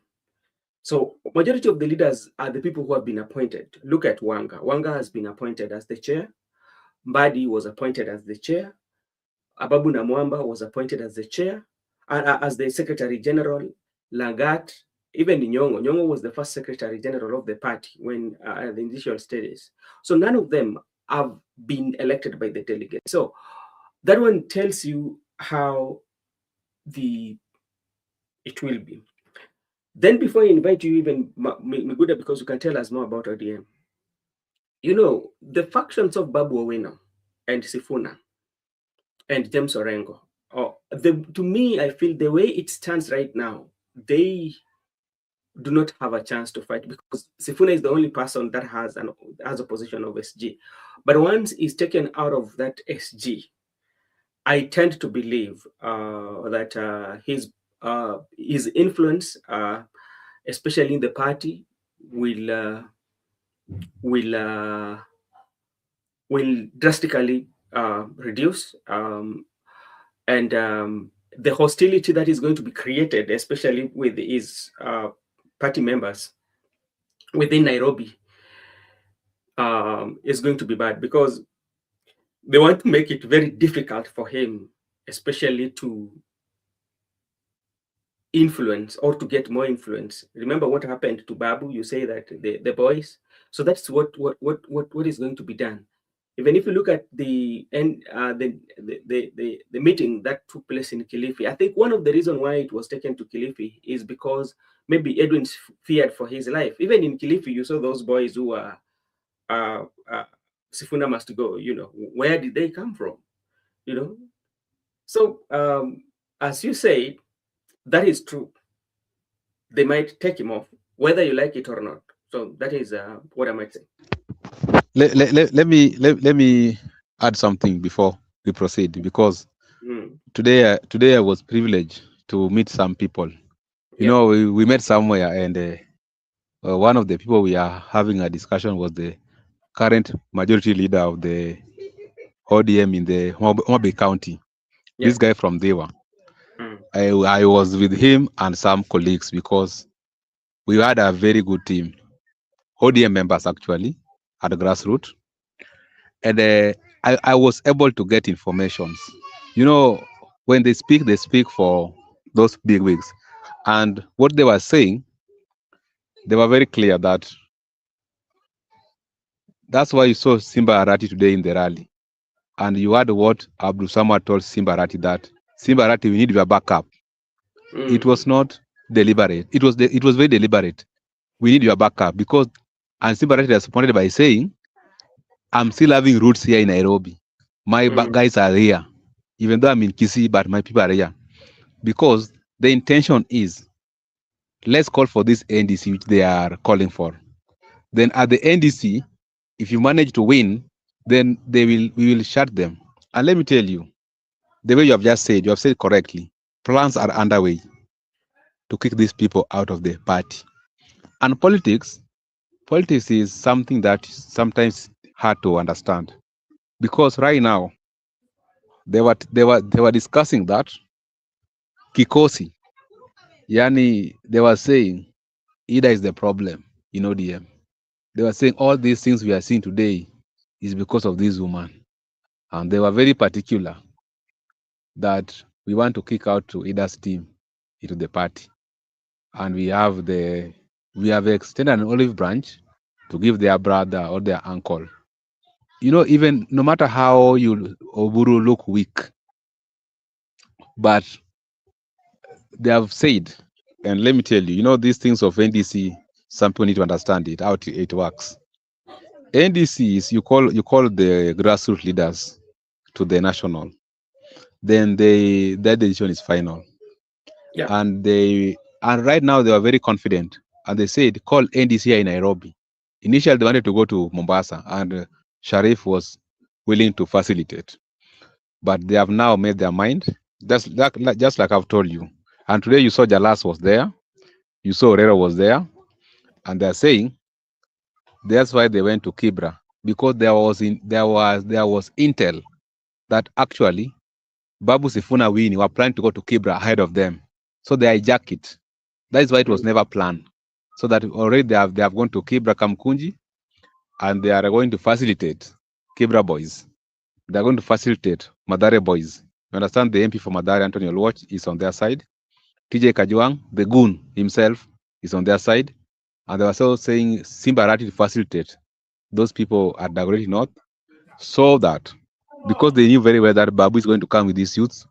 So majority of the leaders are the people who have been appointed. Look at Wanga. Wanga has been appointed as the chair. Mbadi was appointed as the chair. Ababu Namwamba was appointed as the chair, as the Secretary General. Lagat, even Nyongo. Nyongo was the first Secretary General of the party when at the initial stages. So none of them have been elected by the delegates. So that one tells you how it will be. Then before I invite you, even Miguda, because you can tell us more about ODM, the factions of Babu Owino and Sifuna and James Orengo, to me, I feel the way it stands right now, they do not have a chance to fight, because Sifuna is the only person that has a position of SG. But once he's taken out of that SG, I tend to believe that his influence, especially in the party, will drastically reduce, and the hostility that is going to be created, especially with his party members within Nairobi, is going to be bad, because they want to make it very difficult for him, especially to influence or to get more influence. Remember what happened to Babu? You say that the boys. So that's what is going to be done. Even if you look at the meeting that took place in Kilifi, I think one of the reasons why it was taken to Kilifi is because maybe Edwin feared for his life. Even in Kilifi, you saw those boys who are Sifuna must go. Where did they come from? So as you say, that is true. They might take him off, whether you like it or not. So that is what I might say. Let me add something before we proceed, because today I was privileged to meet some people. We met somewhere, and one of the people we are having a discussion was the current majority leader of the ODM in the Homa Bay County. This guy from Dewa. I was with him and some colleagues, because we had a very good team, ODM members actually, at the grassroots. And I was able to get informations. When they speak for those big wigs. And what they were saying, they were very clear that that's why you saw Simba Arati today in the rally. And you heard what Abdul Samad told Simba Arati, that Simba Arati, we need your backup. It was not deliberate. It was very deliberate. We need your backup, because, and Simba Arati responded by saying, I'm still having roots here in Nairobi. My guys are here. Even though I'm in Kisii, but my people are here. Because the intention is, let's call for this NDC, which they are calling for. Then at the NDC, if you manage to win, then we will shut them. And let me tell you, the way you have said correctly, plans are underway to kick these people out of the party. And politics is something that sometimes hard to understand, because right now they were discussing that Kikosi, yani they were saying Ida is the problem in ODM. They were saying all these things we are seeing today is because of this woman, and they were very particular that we want to kick out to Ida's team into the party. and we have extended an olive branch to give their brother or their uncle. Even no matter how you Oburu look weak, but they have said, and let me tell you, these things of NDC, some people need to understand it, how it works. NDC is you call the grassroots leaders to the national, then their decision is final. Yeah. And right now they are very confident, and they said call NDC in Nairobi. Initially they wanted to go to Mombasa, and Sharif was willing to facilitate, but they have now made their mind. Just like I've told you. And today you saw Jalas was there, you saw Orero was there, and they're saying that's why they went to Kibra, because there was intel that actually Babu Sifuna Wini were planning to go to Kibra ahead of them, so they hijack it. That is why it was never planned. So that already they have gone to Kibra Kamkunji, and they are going to facilitate Kibra boys. They are going to facilitate Madare boys. You understand? The MP for Madare, Anthony Olwach, is on their side. TJ Kajuang, the goon himself, is on their side. And they were also saying Simbarati to facilitate those people at Dagoretti North, so that because they knew very well that Babu is going to come with these youths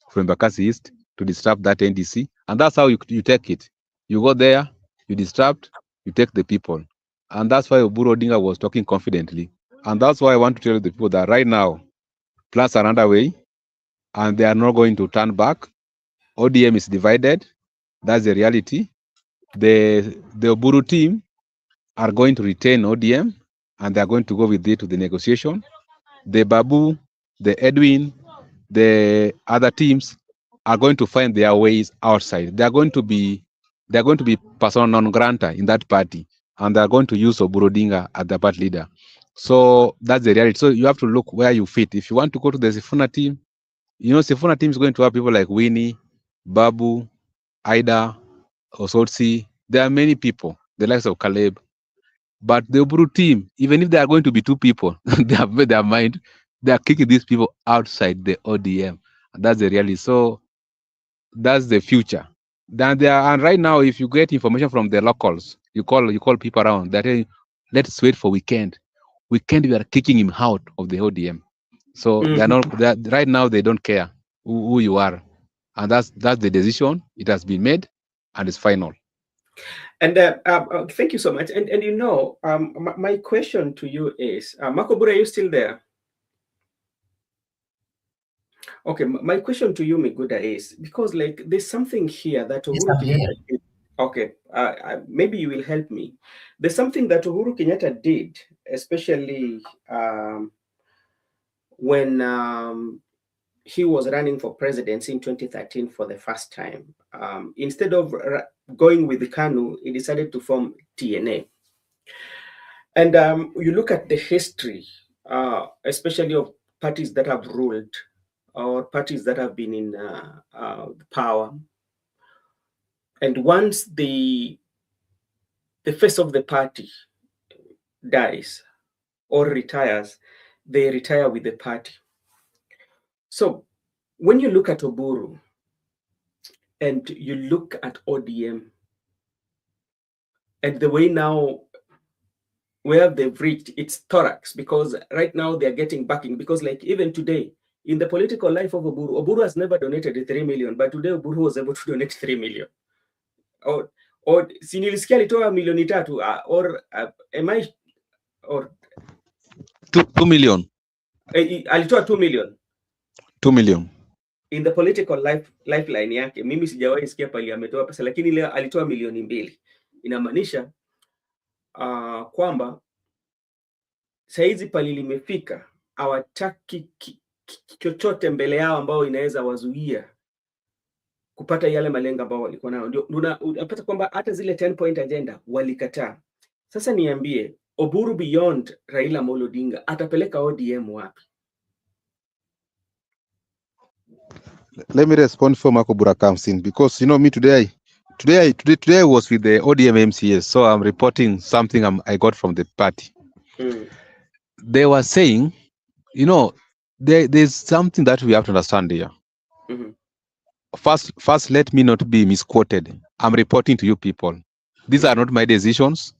from Bakassi East to disrupt that NDC. And that's how you take it. You go there, you disrupt, you take the people. And that's why Oburu Odinga was talking confidently. And that's why I want to tell the people that right now, plans are underway, and they are not going to turn back. ODM is divided. That's the reality. The Oburu team are going to retain ODM, and they are going to go with it to the negotiation. The Babu, the Edwin, the other teams are going to find their ways outside. They are going to be persona non grata in that party, and they are going to use Oburu Odinga as the party leader. So that's the reality. So you have to look where you fit. If you want to go to the Sifuna team, Sifuna team is going to have people like Winnie, Babu, Ida, Osotsi. There are many people, the likes of Caleb. But the Oburu team, even if they are going to be two people, they have made their mind. They are kicking these people outside the ODM. And that's the reality. So that's the future. And right now, if you get information from the locals, you call people around. They're telling you, let's wait for weekend. Weekend, we are kicking him out of the ODM. So right now they don't care who you are, and that's the decision. It has been made, and it's final. And thank you so much. And my question to you is, Makobura, are you still there? Okay, my question to you, Miguda, is because there's something here that Uhuru Kenyatta did. Okay, maybe you will help me. There's something that Uhuru Kenyatta did, especially when he was running for presidency in 2013 for the first time. Instead of going with the KANU, he decided to form TNA. And you look at the history, especially of parties that have ruled or parties that have been in power. And once the face of the party dies or retires, they retire with the party. So when you look at Oburu and you look at ODM and the way now where they've reached its thorax, because right now they're getting backing, because even today, in the political life of Oburu has never donated 3 million, but today Oburu was able to donate 3 million. Or sinilisikia alitoa milioni 3, or am I, or 2 million. Alitoa 2 million. 2 million. In the political lifeline yake, mimi sijawahi sikia pali ametoa pesa, lakini leo alitoa milioni 2. Inamaanisha kwamba saizi pali limefika, hawataki chochote mbele yao ambao inaweza wazuia kupata yale malengo ambao walikuwa nayo. Ndio unapata kwamba hata zile 10-point agenda walikataa. Sasa niambie, Oburu beyond Raila Amolo Odinga atapeleka ODM wapi? Let me respond before Marco Bura comes in, because me today I was with the ODM MCS, so I'm reporting something I got from the party. They were saying, there's something that we have to understand here. First, let me not be misquoted. I'm reporting to you people. These are not my decisions.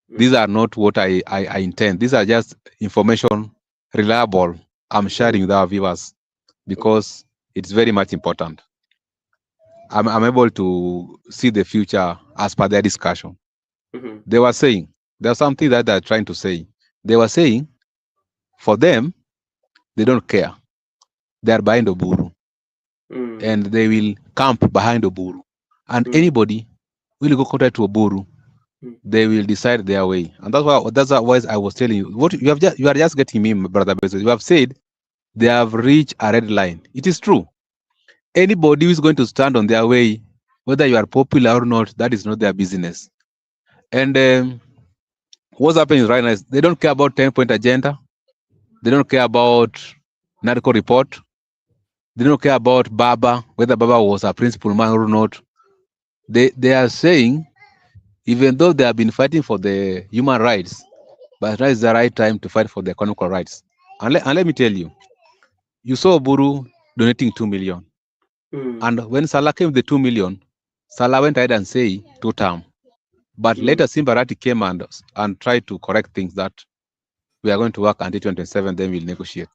These are not what I intend. These are just information reliable. I'm sharing with our viewers because it's very much important. I'm able to see the future as per their discussion. They were saying, there's something that they're trying to say. They were saying, for them, they don't care. They're behind Oburu. And they will camp behind Oburu. And anybody will go contrary to Oburu, they will decide their way. And that's why I was telling you. What you are just getting me, brother Bezos. You have said they have reached a red line. It is true. Anybody who is going to stand on their way, whether you are popular or not, that is not their business. And what's happening right now is they don't care about 10-point agenda. They don't care about narco report. They don't care about Baba, whether Baba was a principal man or not. They are saying, even though they have been fighting for the human rights, but now is the right time to fight for the economic rights. And let me tell you, you saw Oburu donating 2 million. And when Salah came with the 2 million, Salah went ahead and say 2 term. But later Simbarati came and tried to correct things that we are going to work until 2027, then we'll negotiate.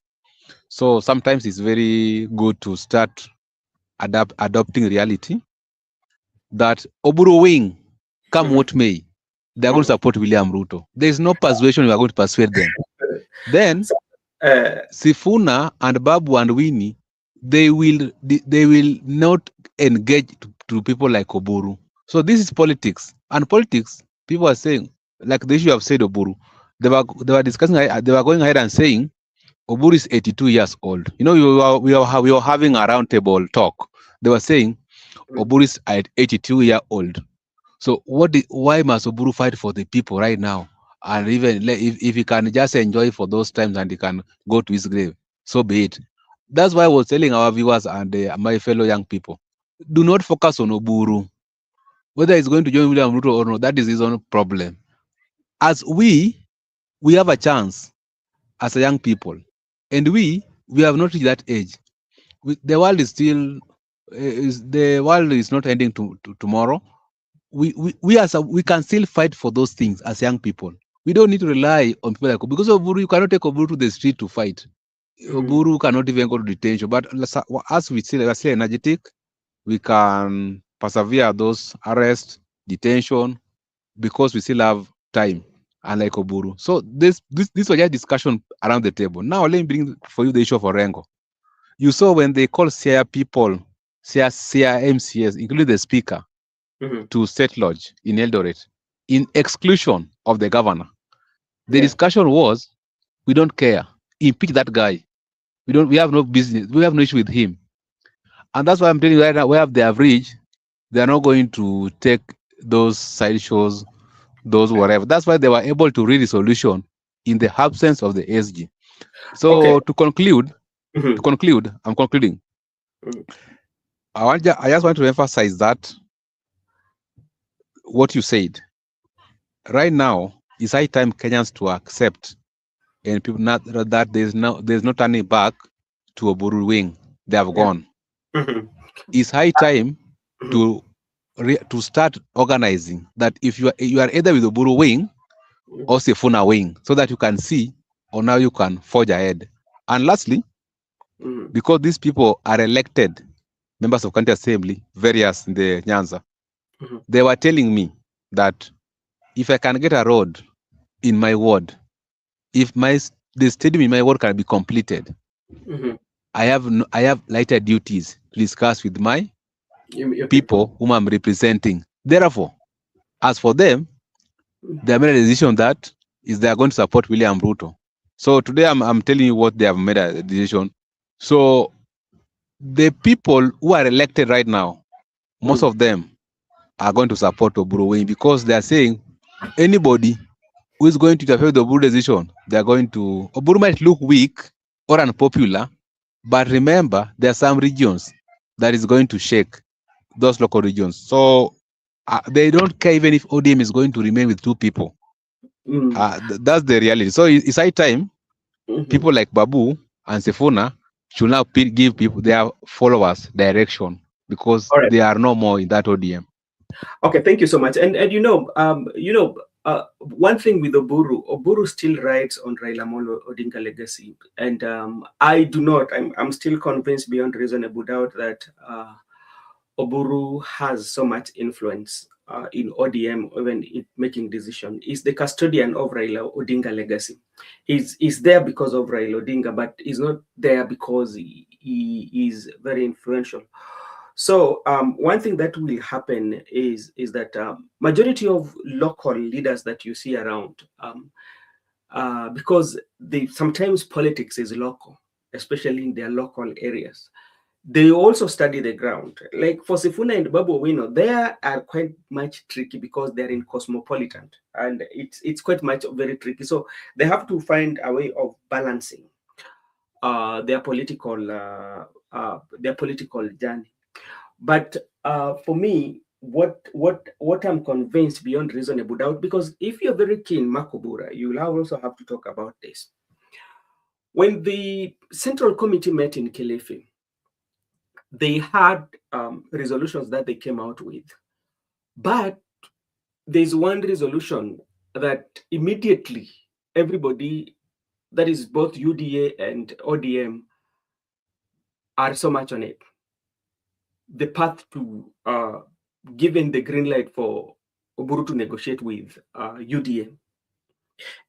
So sometimes it's very good to start adopting reality that Oburu wing, come what may, they are going to support William Ruto. There is no persuasion we are going to persuade them. Then Sifuna and Babu and Winnie, they will not engage to people like Oburu. So this is politics. And politics, people are saying, like the issue I've said Oburu, they were discussing, they were going ahead and saying Oburu is 82 years old. You know, we were having a roundtable talk. They were saying Oburu is at 82 years old. So why must Oburu fight for the people right now? And even if he can just enjoy for those times and he can go to his grave, so be it. That's why I was telling our viewers and my fellow young people, do not focus on Oburu. Whether he's going to join William Ruto or not, that is his own problem. As we have a chance as a young people, and we have not reached that age. The world is still, the world is not ending tomorrow. We can still fight for those things as young people. We don't need to rely on people like Oburu, because Oburu, you cannot take Oburu to the street to fight. Oburu cannot even go to detention. But as we are still energetic, we can persevere those arrests, detention, because we still have time, unlike Oburu. So this was just discussion around the table. Now let me bring for you the issue of Orengo. You saw when they called SIA people, SIA MCS, including the speaker, to State Lodge in Eldoret, in exclusion of the governor. The discussion was, we don't care. Impeach that guy. We have no business. We have no issue with him. And that's why I'm telling you right now, where they have reached, they are not going to take those side shows, those whatever. That's why they were able to reach a solution in the absence of the SG. So to conclude, I'm concluding. I just want to emphasize that what you said right now is high time Kenyans to accept, and people not that there's no turning back to Oburu wing. They have gone. It's high time to start organizing that if you are either with Oburu wing or Sifuna wing, so that you can see or now you can forge ahead. And lastly, because these people are elected members of county assembly, various in the Nyanza, they were telling me that if I can get a road in my ward, if the stadium in my ward can be completed, I have lighter duties to discuss with my people whom I'm representing. Therefore, as for them, they have made a decision that is they are going to support William Ruto. So today I'm telling you what they have made a decision. So the people who are elected right now, most of them are going to support Oburu because they are saying anybody who is going to interfere with the Oburu decision, they are going to. Oburu might look weak or unpopular, but remember there are some regions that is going to shake those local regions. So they don't care even if ODM is going to remain with two people. That's the reality. So it's high time people like Babu and Sifuna should now give people their followers direction, because they are no more in that ODM. Okay, thank you so much. And one thing with Oburu still rides on Raila Amolo Odinga legacy, and I do not. I'm still convinced beyond reasonable doubt that Oburu has so much influence in ODM, even in making decision. Is the custodian of Raila Odinga legacy. Is there because of Raila Odinga, but is not there because he is very influential. So one thing that will happen is that majority of local leaders that you see around, because sometimes politics is local, especially in their local areas. They also study the ground. Like for Sifuna and Babu, we know they are quite much tricky because they're in cosmopolitan, and it's quite much very tricky. So they have to find a way of balancing their political journey. But for me, what I'm convinced beyond reasonable doubt, because if you're very keen, Makobura, you will also have to talk about this. When the Central Committee met in Kilifi, they had resolutions that they came out with. But there's one resolution that immediately everybody, that is both UDA and ODM, are so much on it. The path to giving the green light for Oburu to negotiate with UDA.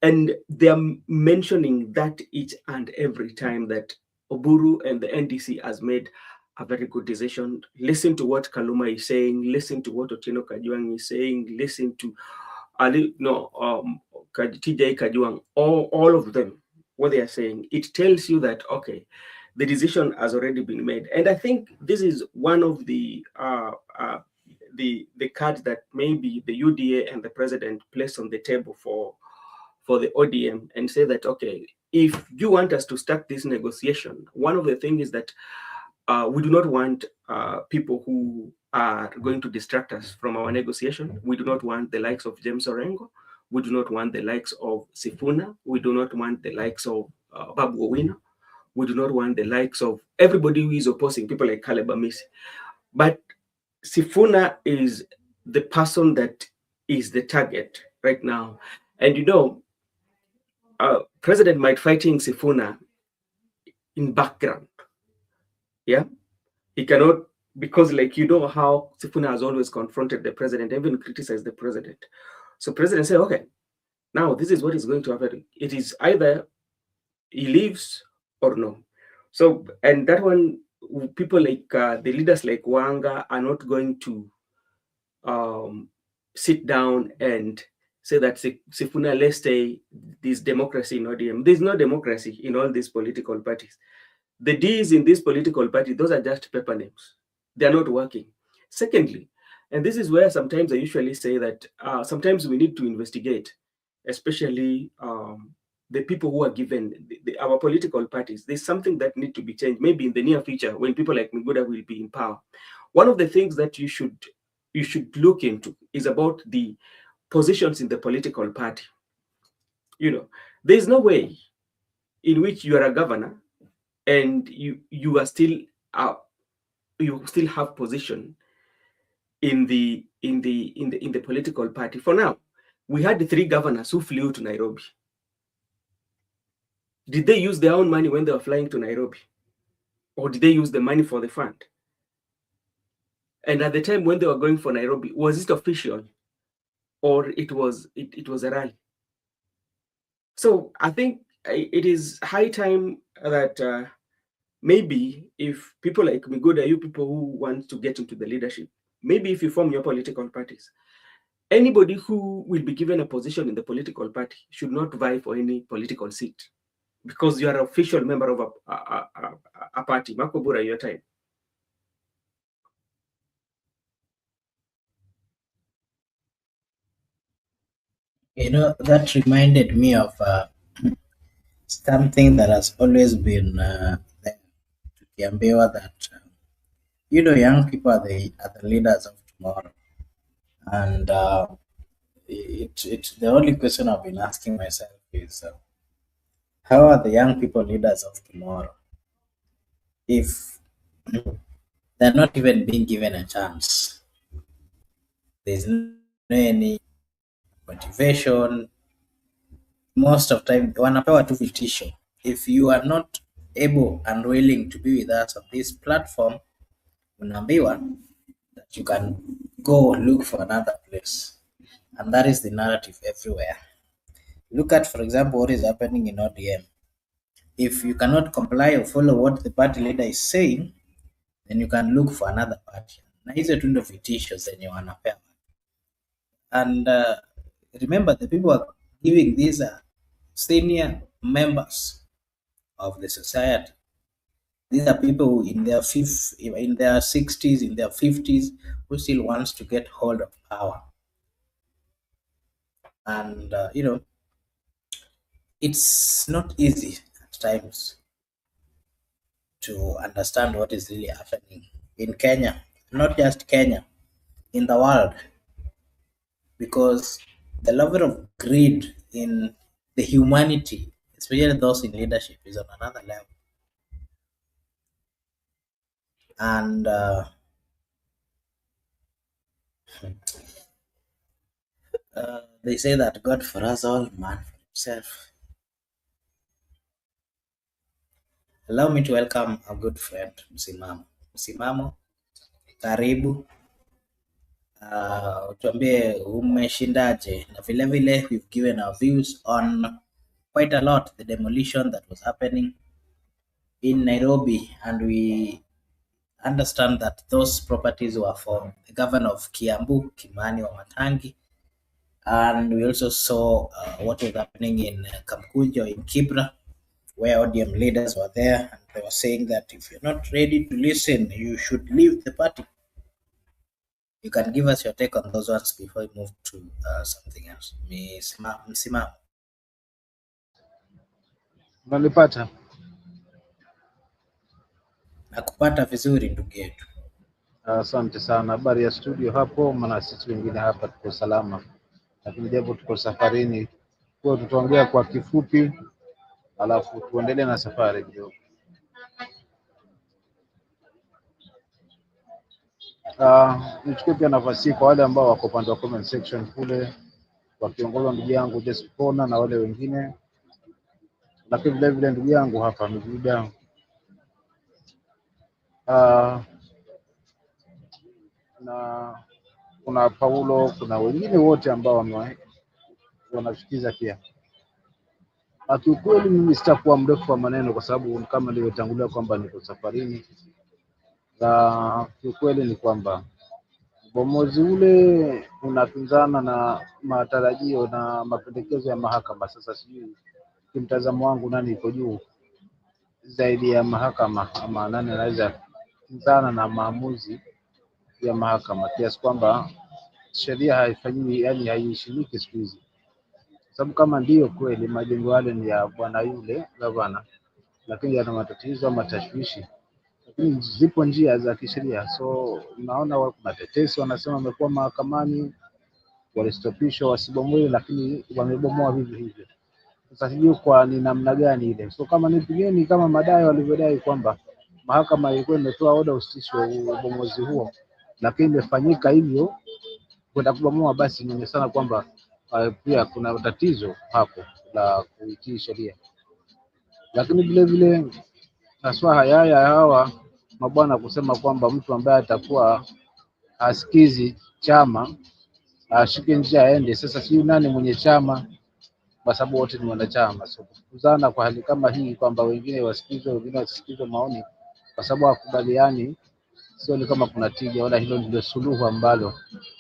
And they're mentioning that each and every time that Oburu and the NDC has made a very good decision. Listen to what Kaluma is saying, listen to what Otieno Kajwang is saying, listen to TJ Kajwang, all of them, what they are saying. It tells you that, okay, the decision has already been made. And I think this is one of the cards that maybe the UDA and the president placed on the table for the ODM, and say that, okay, if you want us to start this negotiation, one of the things is that we do not want people who are going to distract us from our negotiation. We do not want the likes of James Orengo. We do not want the likes of Sifuna. We do not want the likes of Babu Owino. We do not want the likes of everybody who is opposing, people like Caleb Amisi. But Sifuna is the person that is the target right now. And president might fighting Sifuna in background. Yeah, he cannot, because how Sifuna has always confronted the president, even criticized the president. So president said, okay, now this is what is going to happen. It is either he leaves or no. So, and that one, people like the leaders like Wanga are not going to sit down and say that Sifuna, let's say this democracy in ODM. There's no democracy in all these political parties. The Ds in this political party, those are just paper names. They're not working. Secondly, and this is where sometimes I usually say that sometimes we need to investigate, especially the people who are given our political parties. There's something that need to be changed, maybe in the near future when people like Miguda will be in power. One of the things that you should look into is about the positions in the political party. There's no way in which you are a governor and you are still you still have position in the political party. For now, we had 3 governors who flew to Nairobi. Did they use their own money when they were flying to Nairobi, or did they use the money for the fund? And at the time when they were going for Nairobi, was it official, or it was a rally? So I think it is high time that maybe if people like Miguda, you people who want to get into the leadership, maybe if you form your political parties, anybody who will be given a position in the political party should not vie for any political seat because you are an official member of a party. Makobura, your time. That reminded me of something that has always been there to Kiambiwa, that young people are the leaders of tomorrow. And the only question I've been asking myself is, how are the young people leaders of tomorrow if they're not even being given a chance? there's no any motivation. Most of time wanapewa tu vitisho. If you are not able and willing to be with us on this platform, unaambiwa that you can go look for another place, and that is the narrative everywhere. Look at, for example, what is happening in ODM. If you cannot comply or follow what the party leader is saying, then you can look for another party. Na hizo tu ndio vitisho zenye wanapewa. And remember, the people are giving these senior members of the society. These are people in their 60s, in their 50s, who still wants to get hold of power. And it's not easy at times to understand what is really happening in Kenya, not just Kenya, in the world, because the level of greed in the humanity, especially those in leadership, is on another level. And they say that God for us all, man for himself. Allow me to welcome a good friend, Msimamo. Msimamo, karibu. Tuambie umeshindaje, na vile vile we've given our views on quite a lot the demolition that was happening in Nairobi, and we understand that those properties were for the governor of Kiambu, Kimani Wamatagi, and we also saw what was happening in Kamkunjo in Kibra, where ODM leaders were there, and they were saying that if you're not ready to listen, you should leave the party. You can give us your take on those ones before we move to something else. Msimamo. Unanipata? Nakupata vizuri ndugu yetu. Asante sana. Habari ya studio hapo, maana sisi wengine hapa tuko salama, lakini japo tuko safarini, kwa tutaongea kwa kifupi, alafu tuendelee na safari kidogo. Nichukue pia nafasi kwa wale ambao wako upande wa comment section kule, wakiongozwa ndugu yangu Despona na wale wengine, lakini vile vile ndugu yangu hapa Mjuda, na kuna Paulo, kuna wengine wote ambao wanasikiza pia. Kiukweli mimi sitakuwa mrefu wa maneno kwa sababu kama nilivyotangulia kwamba niko safarini, na kiukweli ni kwamba ubomozi ule unakinzana na matarajio na mapendekezo ya mahakama. Sasa sijui kimtazamo wangu nani iko juu zaidi ya mahakama, ama nani anaweza kinzana na maamuzi ya mahakama, kiasi kwamba sheria haifanyiwi, yani haiheshimiki siku hizi. Sababu kama ndiyo kweli majengo yale ni ya bwana yule gavana, lakini yana matatizo ama tashwishi, lakini zipo njia za kisheria. So unaona kuna tetesi wanasema wamekuwa mahakamani, walistopishwa wasibomoe, lakini wamebomoa vivyo hivyo. Sasa sijui kwa ni namna gani ile. So kama nipigeni kama madai walivyodai kwamba mahakama ilikuwa imetoa oda usitishe ubomozi huo, lakini imefanyika hivyo kwenda kubomoa, basi ni sana kwamba pia kuna tatizo hapo la kuitii sheria. Lakini vile vile haswa hawa mabwana kusema kwamba mtu ambaye atakuwa asikizi chama ashike njia aende. Sasa si nani mwenye chama, kwa sababu wote ni wanachama. So kuzana kwa hali kama hii kwamba wengine wasikizwe wengine wasikizwe maoni kwa sababu hakubaliani, sio ni kama kuna tija, wala hilo ndio suluhu ambalo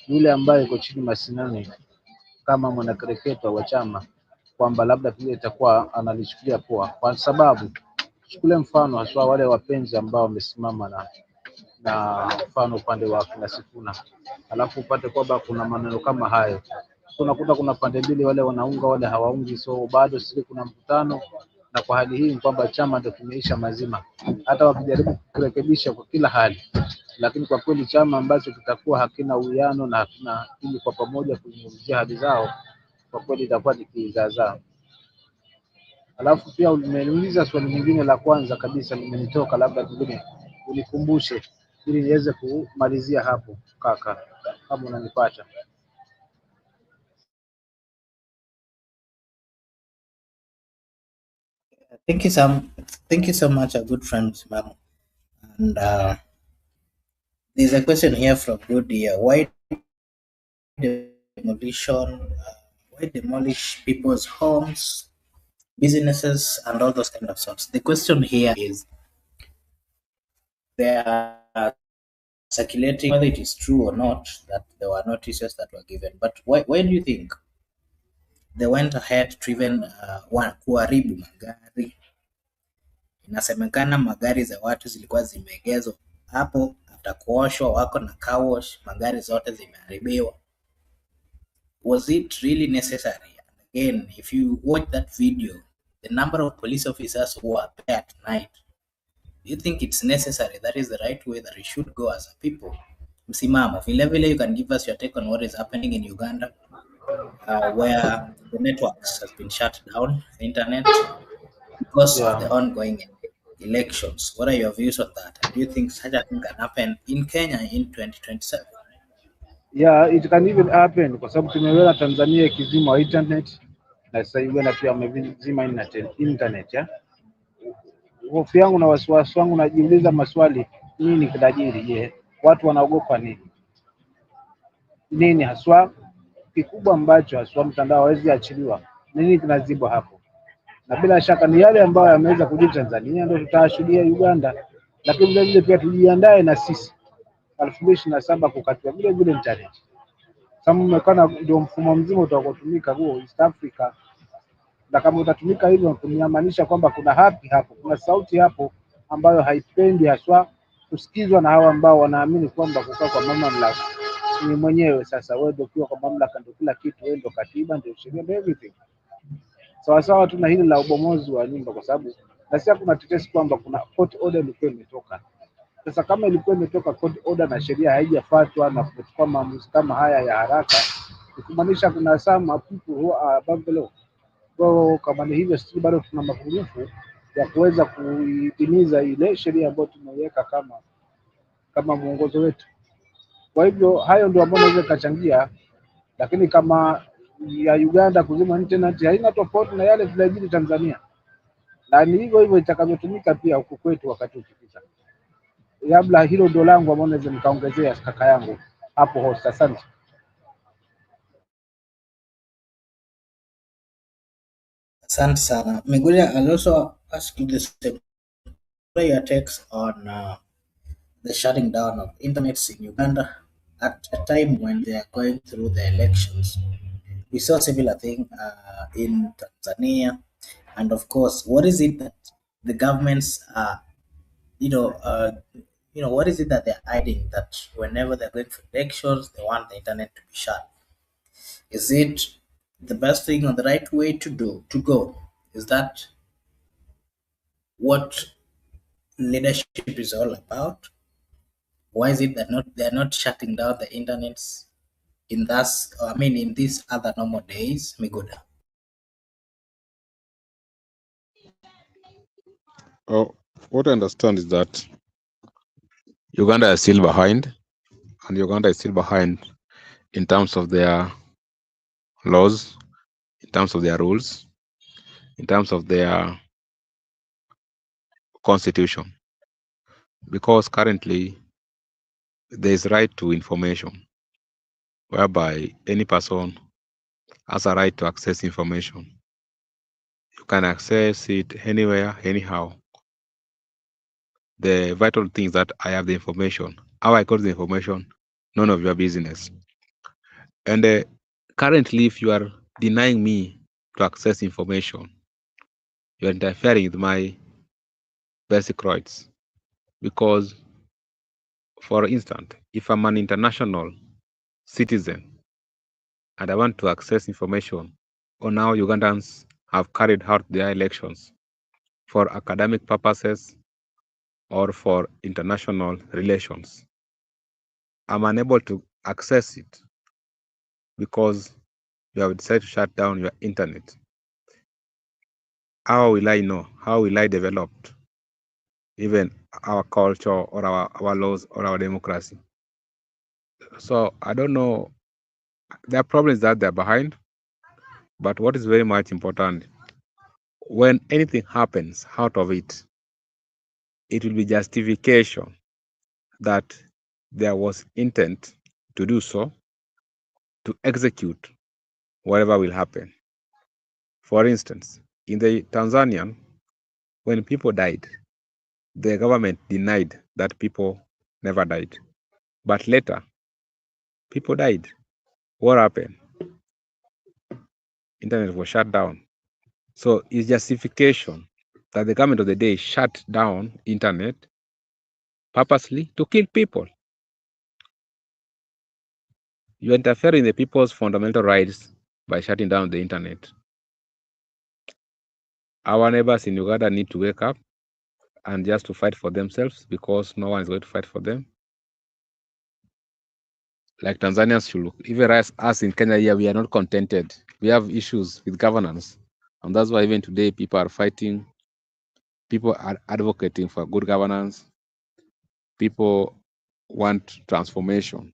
yule ambaye yuko chini masinani kama mwanakereketwa wa chama kwamba labda vile itakuwa analichukulia poa. Kwa sababu chukule mfano haswa wale wapenzi ambao wamesimama na mfano upande wa kina Sifuna, alafu upate kwamba kuna maneno kama hayo, tunakuta kuna pande mbili, wale wanaunga wale hawaungi. So bado sisi kuna mkutano, na kwa hali hii kwamba chama ndio kimeisha mazima, hata wakijaribu kurekebisha kwa kila hali, lakini kwa kweli chama ambacho kitakuwa hakina uwiano na hakina ili kwa pamoja kuzungumzia hali zao, kwa kweli itakuwa ni kizaazaa. Alafu pia umeniuliza swali lingine la kwanza kabisa limenitoka, labda vingine unikumbushe ili niweze kumalizia hapo kaka. kama unanipata. Thank you so much, a good friend, Babu. And there's a question here from Good here. Why why demolish people's homes, businesses, and all those kind of sorts? The question here is they are circulating whether it is true or not that there were notices that were given. But why do you think they went ahead to even kuharibu magari? Inasemekana magari za watu zilikuwa zimeegezwa hapo, after kuoshwa wako na carwash, magari zote zimeharibiwa. Was it really necessary? And again, if you watch that video, the number of police officers who are there at night, do you think it's necessary? That is the right way that we should go as a people? Msimamo, vile vile you can give us your take on what is happening in Uganda, where the networks has been shut down, the internet, because of the Yeah. ongoing elections. What are your views on that? And do you think such a thing can happen in Kenya in 2027? Yeah, it can even happen kwa sababu tumeona Tanzania ikizima internet na sasa Uganda pia wamezima internet ya. Hofu yangu na wasiwasi wangu, najiuliza maswali, nini kinajiri? Je, watu wanaogopa nini? Nini haswa kikubwa ambacho haswa mtandao hawezi achiliwa? Nini kinazibwa hapo? Na bila shaka ni yale ambayo yameweza kujiri Tanzania ndio tutashuhudia Uganda, lakini vile vile pia tujiandae na sisi 2027 kukatiwa vile vile internet. Kama umekana ndio mfumo mzima utakotumika huo East Africa, na kama utatumika hivyo kuniamanisha kwamba kuna haki hapo, kuna sauti hapo ambayo haipendi haswa kusikizwa na hawa ambao wanaamini kwamba kukaa kwa mamlaka ni mwenyewe. Sasa wewe ndio ukiwa kwa mamlaka ndio kila kitu, wewe ndio katiba, ndio sheria, ndio everything. Sawa sawa tu na hili la ubomozi wa nyumba, kwa sababu nasikia kuna tetesi kwamba kuna court order ilikuwa imetoka. Sasa kama ilikuwa imetoka court order na sheria haijafuatwa na kuchukua maamuzi kama haya ya haraka, kumaanisha kuna some people who are above the law. Kwa kama ni hivyo, sisi bado tuna mapungufu ya kuweza kuitimiza ile sheria ambayo tumeiweka kama mwongozo wetu. Kwa hivyo hayo ndio ambayo naweza kachangia, lakini kama ya Uganda kuzima internet haina tofauti na yale tunajiri Tanzania, na ni hivyo hivyo itakavyotumika pia huku kwetu wakati ukifika. Labda hilo ndio langu ambalo naweza nikaongezea kaka yangu hapo host. Asante. Asante sana. Migulia, I'll also ask you the same. What are your takes on the shutting down of internets in Uganda at a time when they are going through the elections? We saw a similar thing in Tanzania, and of course, what is it that the governments are, what is it that they're hiding that whenever they're going for elections, they want the internet to be shut? Is it the best thing or the right way to go? Is that what leadership is all about? Why is it that they're not shutting down the internets in these other normal days, Miguda? Oh, what I understand is that Uganda is still behind, and Uganda is still behind in terms of their laws, in terms of their rules, in terms of their constitution. Because currently there is right to information, whereby any person has a right to access information. You can access it anywhere, anyhow. The vital things that I have the information. How I got the information, none of your business. And currently, if you are denying me to access information, you are interfering with my basic rights. Because, for instance, if I'm an international citizen and I want to access information on how Ugandans have carried out their elections for academic purposes or for international relations, I'm unable to access it because you have decided to shut down your internet. How will I know? How will I develop even our culture or our laws or our democracy? So I don't know. There are problems that they're behind, but what is very much important, when anything happens out of it, it will be justification that there was intent to do so, to execute whatever will happen. For instance, in the Tanzanian, when people died, the government denied that people never died. But later, people died. What happened? Internet was shut down. So it's justification that the government of the day shut down internet purposely to kill people. You interfere in the people's fundamental rights by shutting down the internet. Our neighbors in Uganda need to wake up and just to fight for themselves, because no one is going to fight for them. Like Tanzanians should look. Even us in Kenya here, we are not contented. We have issues with governance. And that's why even today people are fighting. People are advocating for good governance. People want transformation.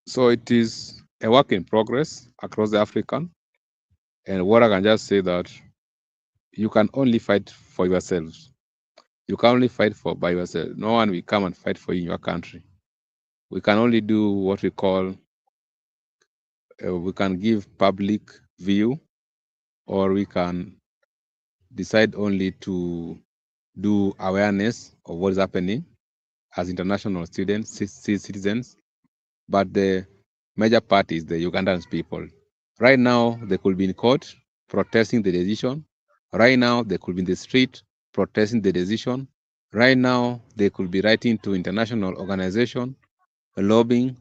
So it is a work in progress across the African. And what I can just say that you can only fight for yourselves. You can only fight for by yourself. No one will come and fight for you in your country. We can only do what we call, we can give public view, or we can decide only to do awareness of what is happening as international students, citizens. But the major part is the Ugandan people. Right now, they could be in court protesting the decision. Right now, they could be in the street protesting the decision. Right now, they could be writing to international organization, lobbying,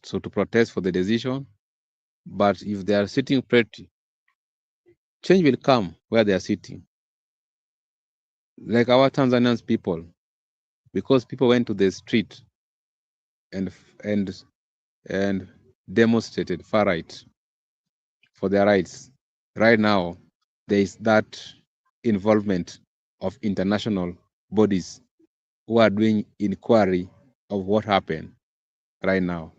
so to protest for the decision. But if they are sitting pretty, change will come where they are sitting. Like our Tanzanian people, because people went to the street and and demonstrated far right for their rights. Right now, there is that involvement of international bodies who are doing inquiry of what happened right now.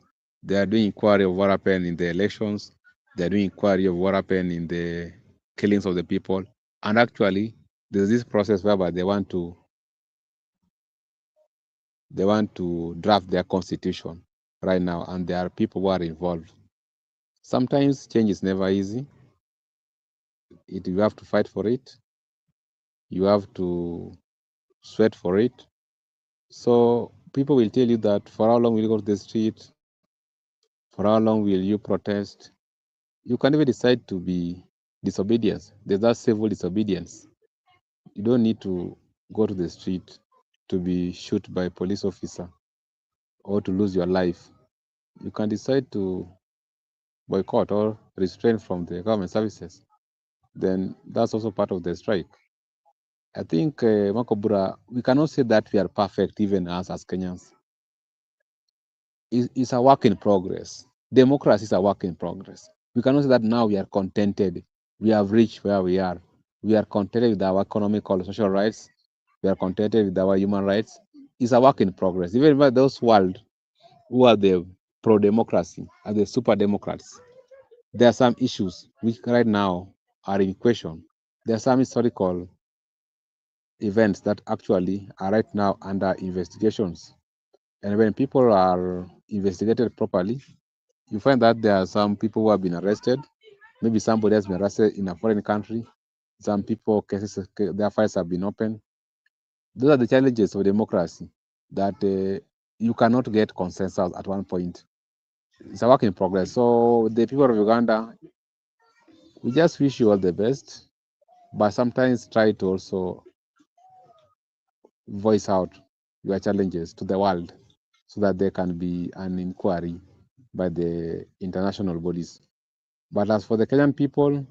They are doing inquiry of what happened in the elections. They are doing inquiry of what happened in the killings of the people. And actually, there's this process whereby they want to draft their constitution right now, and there are people who are involved. Sometimes change is never easy. You have to fight for it. You have to sweat for it. So people will tell you that for how long will you go to the street? For how long will you protest? You can even decide to be disobedience. There's that civil disobedience. You don't need to go to the street to be shot by a police officer or to lose your life. You can decide to boycott or restrain from the government services. Then that's also part of the strike. I think, Makobura, we cannot say that we are perfect, even us as Kenyans. It's a work in progress. Democracy is a work in progress. We cannot say that now we are contented. We have reached where we are. We are contented with our economic or social rights. We are contented with our human rights. It's a work in progress. Even by those world who are the pro-democracy, are the super democrats, there are some issues which right now are in question. There are some historical events that actually are right now under investigations. And when people are investigated properly, you find that there are some people who have been arrested. Maybe somebody has been arrested in a foreign country. Some people, cases, their files have been opened. Those are the challenges of democracy, that you cannot get consensus at one point. It's a work in progress. So the people of Uganda, we just wish you all the best, but sometimes try to also voice out your challenges to the world so that there can be an inquiry by the international bodies. But as for the Kenyan people,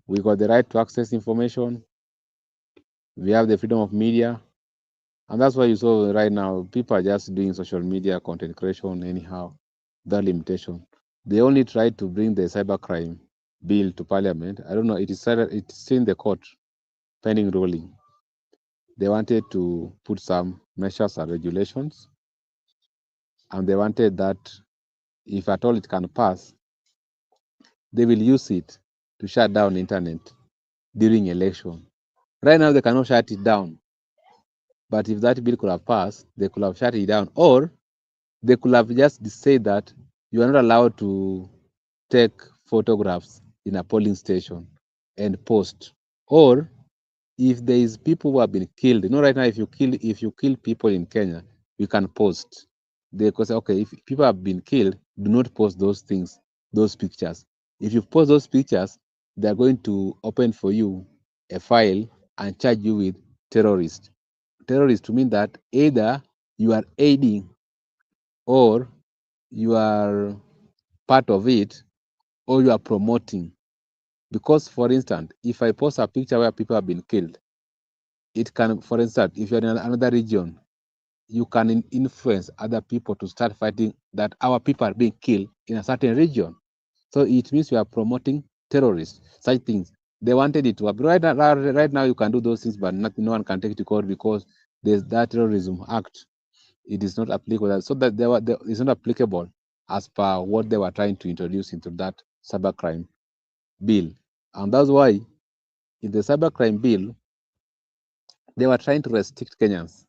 we got the right to access information. We have the freedom of media. And that's why you saw right now, people are just doing social media content creation anyhow, without limitation. They only tried to bring the cybercrime bill to parliament. I don't know, it's still in the court, pending ruling. They wanted to put some measures and regulations and they wanted that if at all it can pass, they will use it to shut down internet during election. Right now, they cannot shut it down. But if that bill could have passed, they could have shut it down. Or they could have just said that you are not allowed to take photographs in a polling station and post. Or if there is people who have been killed, right now if you kill people in Kenya, you can post. They could say, okay, if people have been killed, do not post those things, those pictures. If you post those pictures, they are going to open for you a file and charge you with terrorist. Terrorist to mean that either you are aiding or you are part of it or you are promoting. Because, for instance, if I post a picture where people have been killed, it can, for instance, if you're in another region, you can influence other people to start fighting that our people are being killed in a certain region. So it means you are promoting terrorists, such things. They wanted it to happen. Right now you can do those things, but no one can take it to court because there's that terrorism act. It is not applicable. So that it's not applicable as per what they were trying to introduce into that cybercrime bill. And that's why in the cybercrime bill, they were trying to restrict Kenyans.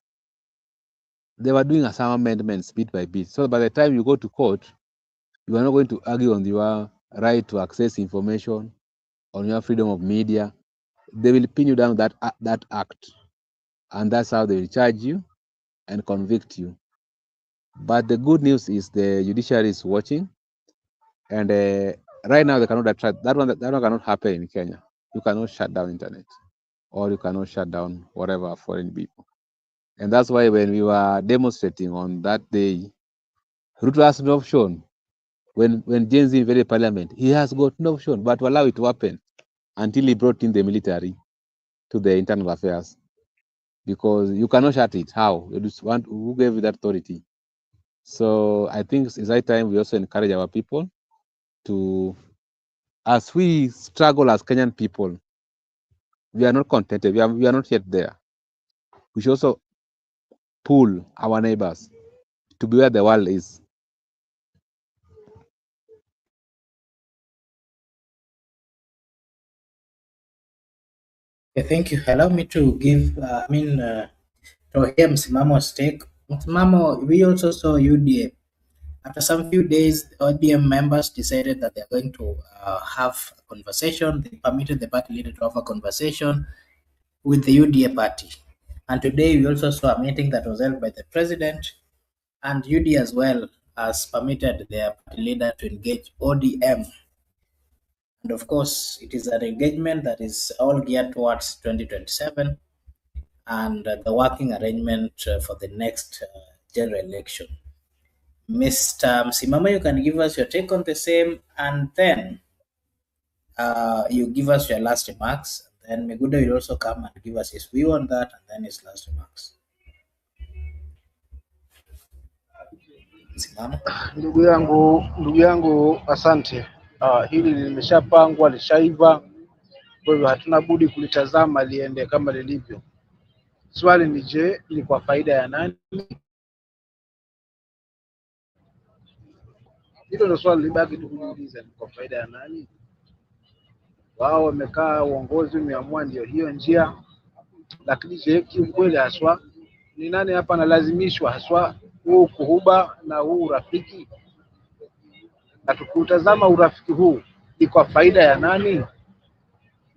They were doing some amendments bit by bit. So by the time you go to court, you are not going to argue on your right to access information, on your freedom of media. They will pin you down that act. And that's how they will charge you and convict you. But the good news is the judiciary is watching. And right now they cannot attract that one cannot happen in Kenya. You cannot shut down internet or you cannot shut down whatever foreign people. And that's why when we were demonstrating on that day, Ruto has no option. When Gen Z invaded parliament, he has got no option but to allow it to happen until he brought in the military to the internal affairs. Because you cannot shut it. How? Who gave you that authority? So I think it's high time we also encourage our people to, as we struggle as Kenyan people, we are not contented. We are not yet there. We should also pull our neighbors to be where the world is. Okay, thank you. Allow me to give, to hear Msimo's take. Msimamo, we also saw UDA. After some few days, the ODM members decided that they're going to have a conversation. They permitted the party leader to have a conversation with the UDA party. And today we also saw a meeting that was held by the president, and UDA as well has permitted their party leader to engage ODM. And of course, it is an engagement that is all geared towards 2027 and the working arrangement for the next general election. Mr. Msimama, you can give us your take on the same, and then you give us your last remarks. Then Meguda will also come and give us his view on that, and then his last remarks. Msimama. Ndugu yangu, asante. Hili limeshapangwa, lishaiva, kwa hivyo hatuna budi kulitazama liende kama lilivyo. Swali ni je, ni kwa faida ya nani? Hilo ndio swali libaki tu kujiuliza, ni kwa faida ya nani? Wao wamekaa, uongozi umeamua ndio hiyo njia, lakini je, kiukweli haswa ni nani hapa analazimishwa haswa huu kuhuba na huu urafiki? Na tukiutazama urafiki huu ni kwa faida ya nani?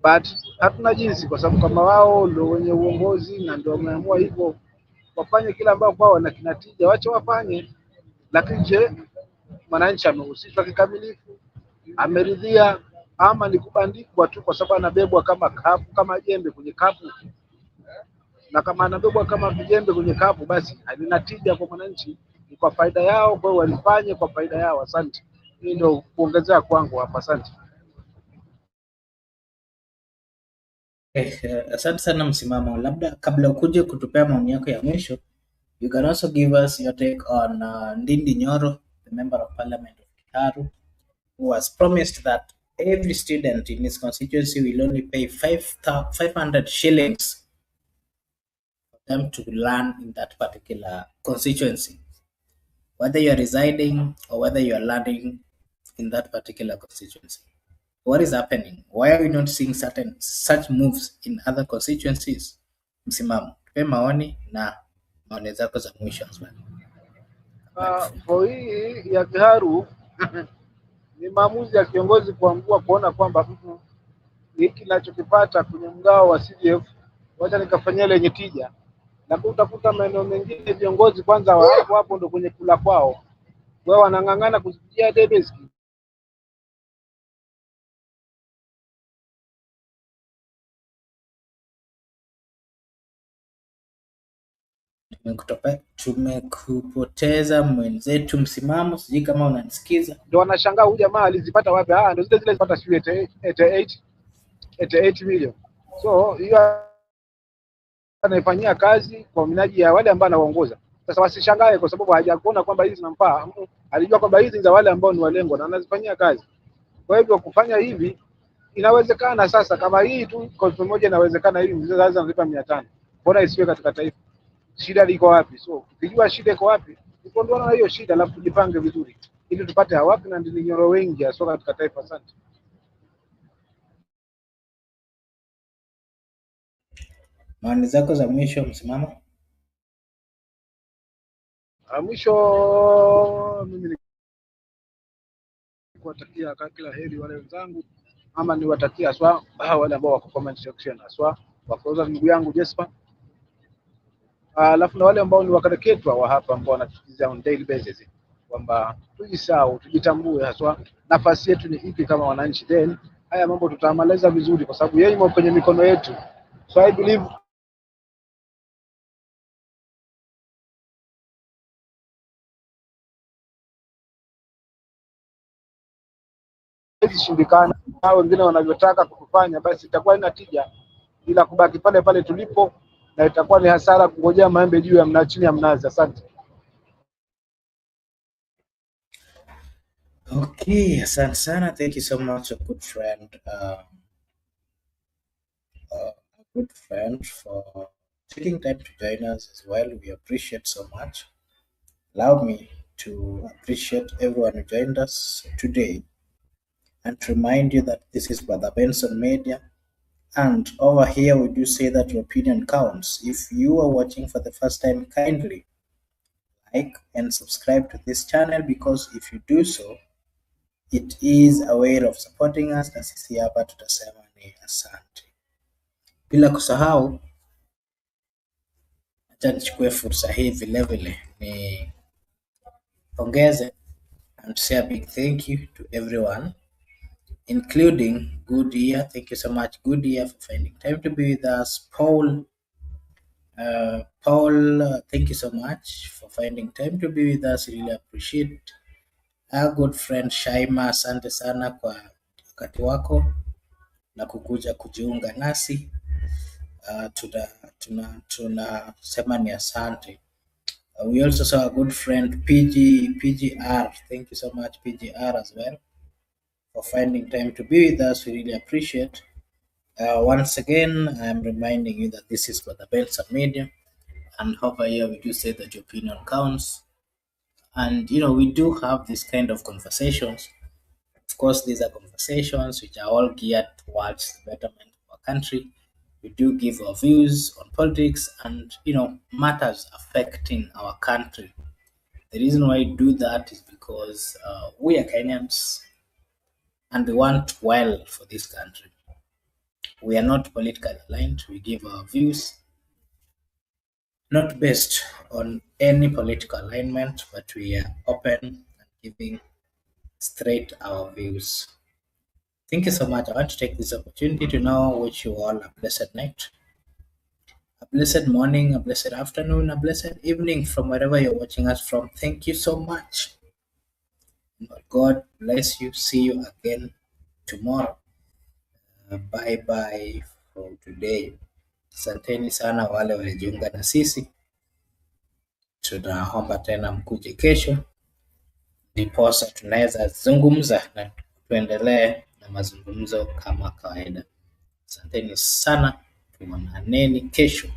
But hatuna jinsi, kwa sababu kama wao ndio wenye uongozi na ndio wameamua hivyo, wafanye kila ambao kwao wana kinatija, wache wafanye. Lakini je, mwananchi amehusishwa kikamilifu, ameridhia, ama ni kubandikwa tu kwa sababu anabebwa kama kapu, kama jembe kwenye kapu? Na kama anabebwa kama vijembe kwenye kapu, basi halina tija kwa mwananchi, ni kwa faida yao, kwa hiyo walifanye kwa faida yao. Asante. Hii ndio kuongezea kwangu hapa, asante. Asante sana Msimamo, labda kabla ukuje kutupea maoni yako ya mwisho, you can also give us your take on Ndindi Nyoro, the member of parliament of Kitaru, who has promised that every student in his constituency will only pay 500 shillings for them to learn in that particular constituency. whether you're residing or whether you're learning in that particular constituency. What is happening? Why are we not seeing such moves in other constituencies? Msimamo, tupe maoni na maoni zako za mwisho as well. For hii ya Kiharu ni maamuzi ya kiongozi kuamua kuona kwamba hiki ninachokipata kwenye mgao wa CDF wacha nikafanyia lenye tija, na utakuta maeneo mengine viongozi kwanza hapo ndo kwenye kula kwao, wao wanang'ang'ana kuzipigia debe. Tumekupoteza mwenzetu Msimamo, sijui kama unanisikiza. Ndio wanashangaa huyu jamaa alizipata wapi? Ndio zile zipata 88 million. So hiyo anaifanyia kazi kwa minaji ya wale ambao anawaongoza. Sasa wasishangae kwa sababu hajakuona kwamba hizi zinamfaa. Alijua kwamba hizi za wale ambao ni walengwa na anazifanyia kazi. Kwa hivyo kufanya hivi inawezekana. Sasa kama hii tu kwa pamoja inawezekana, hivi mzee sasa analipa 500. Bora isiwe katika taifa. Shida liko wapi? So ukijua shida iko wapi, tuondoane na hiyo shida, alafu tujipange vizuri ili tupate hawapi na ndilinyoro wengi asoka katika taifa. Asante. Maoni zako za mwisho Msimamo? Mwisho mimi kuwatakia kila heri wale wenzangu, ama niwatakia aswa wale ambao wako comment section, aswa wakoza ndugu yangu Jesper, alafu na wale ambao ni wakareketwa wa hapa ambao wanatusikiliza on daily basis, kwamba tujisahau, tujitambue haswa nafasi yetu ni ipi kama wananchi, then haya mambo tutamaliza vizuri kwa sababu yeye yuko kwenye mikono yetu. So I believe shindikana na wengine wanavyotaka kutufanya, basi itakuwa ina tija, ila kubaki pale pale tulipo, na itakuwa ni hasara kungojea maembe juu ya chini ya mnazi. Asante. Okay, asante sana. Thank you so much, a good friend. A good friend for taking time to join us as well. We appreciate so much. Allow me to appreciate everyone who joined us today and remind you that this is Brother Benson Media. And over here, we do say that your opinion counts. If you are watching for the first time, kindly like and subscribe to this channel, because if you do so, it is a way of supporting us, na sisi hapa tutasema ni asante. Bila kusahau, acha nichukue fursa hii vile vile ni pongeze and say a big thank you to everyone, including Good Year. Thank you so much, Good Year, for finding time to be with us. Paul, thank you so much for finding time to be with us. Really appreciate. Our good friend Shaima, asante sana kwa wakati wako na kukuja kujiunga nasi. Tunasema ni asante. We also saw a good friend PGR. Thank you so much, PGR, as well, for finding time to be with us. We really appreciate. Once again, I'm reminding you that this is Brother Benson Media, and over here we do say that your opinion counts. And we do have this kind of conversations. Of course, these are conversations which are all geared towards the betterment of our country. We do give our views on politics and matters affecting our country. The reason why we do that is because we are Kenyans and we want well for this country. We are not politically aligned. We give our views not based on any political alignment, but we are open and giving straight our views. Thank you so much. I want to take this opportunity to now wish you all a blessed night, a blessed morning, a blessed afternoon, a blessed evening from wherever you're watching us from. Thank you so much. God bless you. See you again tomorrow. Bye bye for today. Asanteni sana wale walijiunga na sisi. Tunaomba tena mkuje kesho, ndiposa tunaweza zungumza na tuendelee na mazungumzo kama kawaida. Asanteni sana, tuonaneni kesho.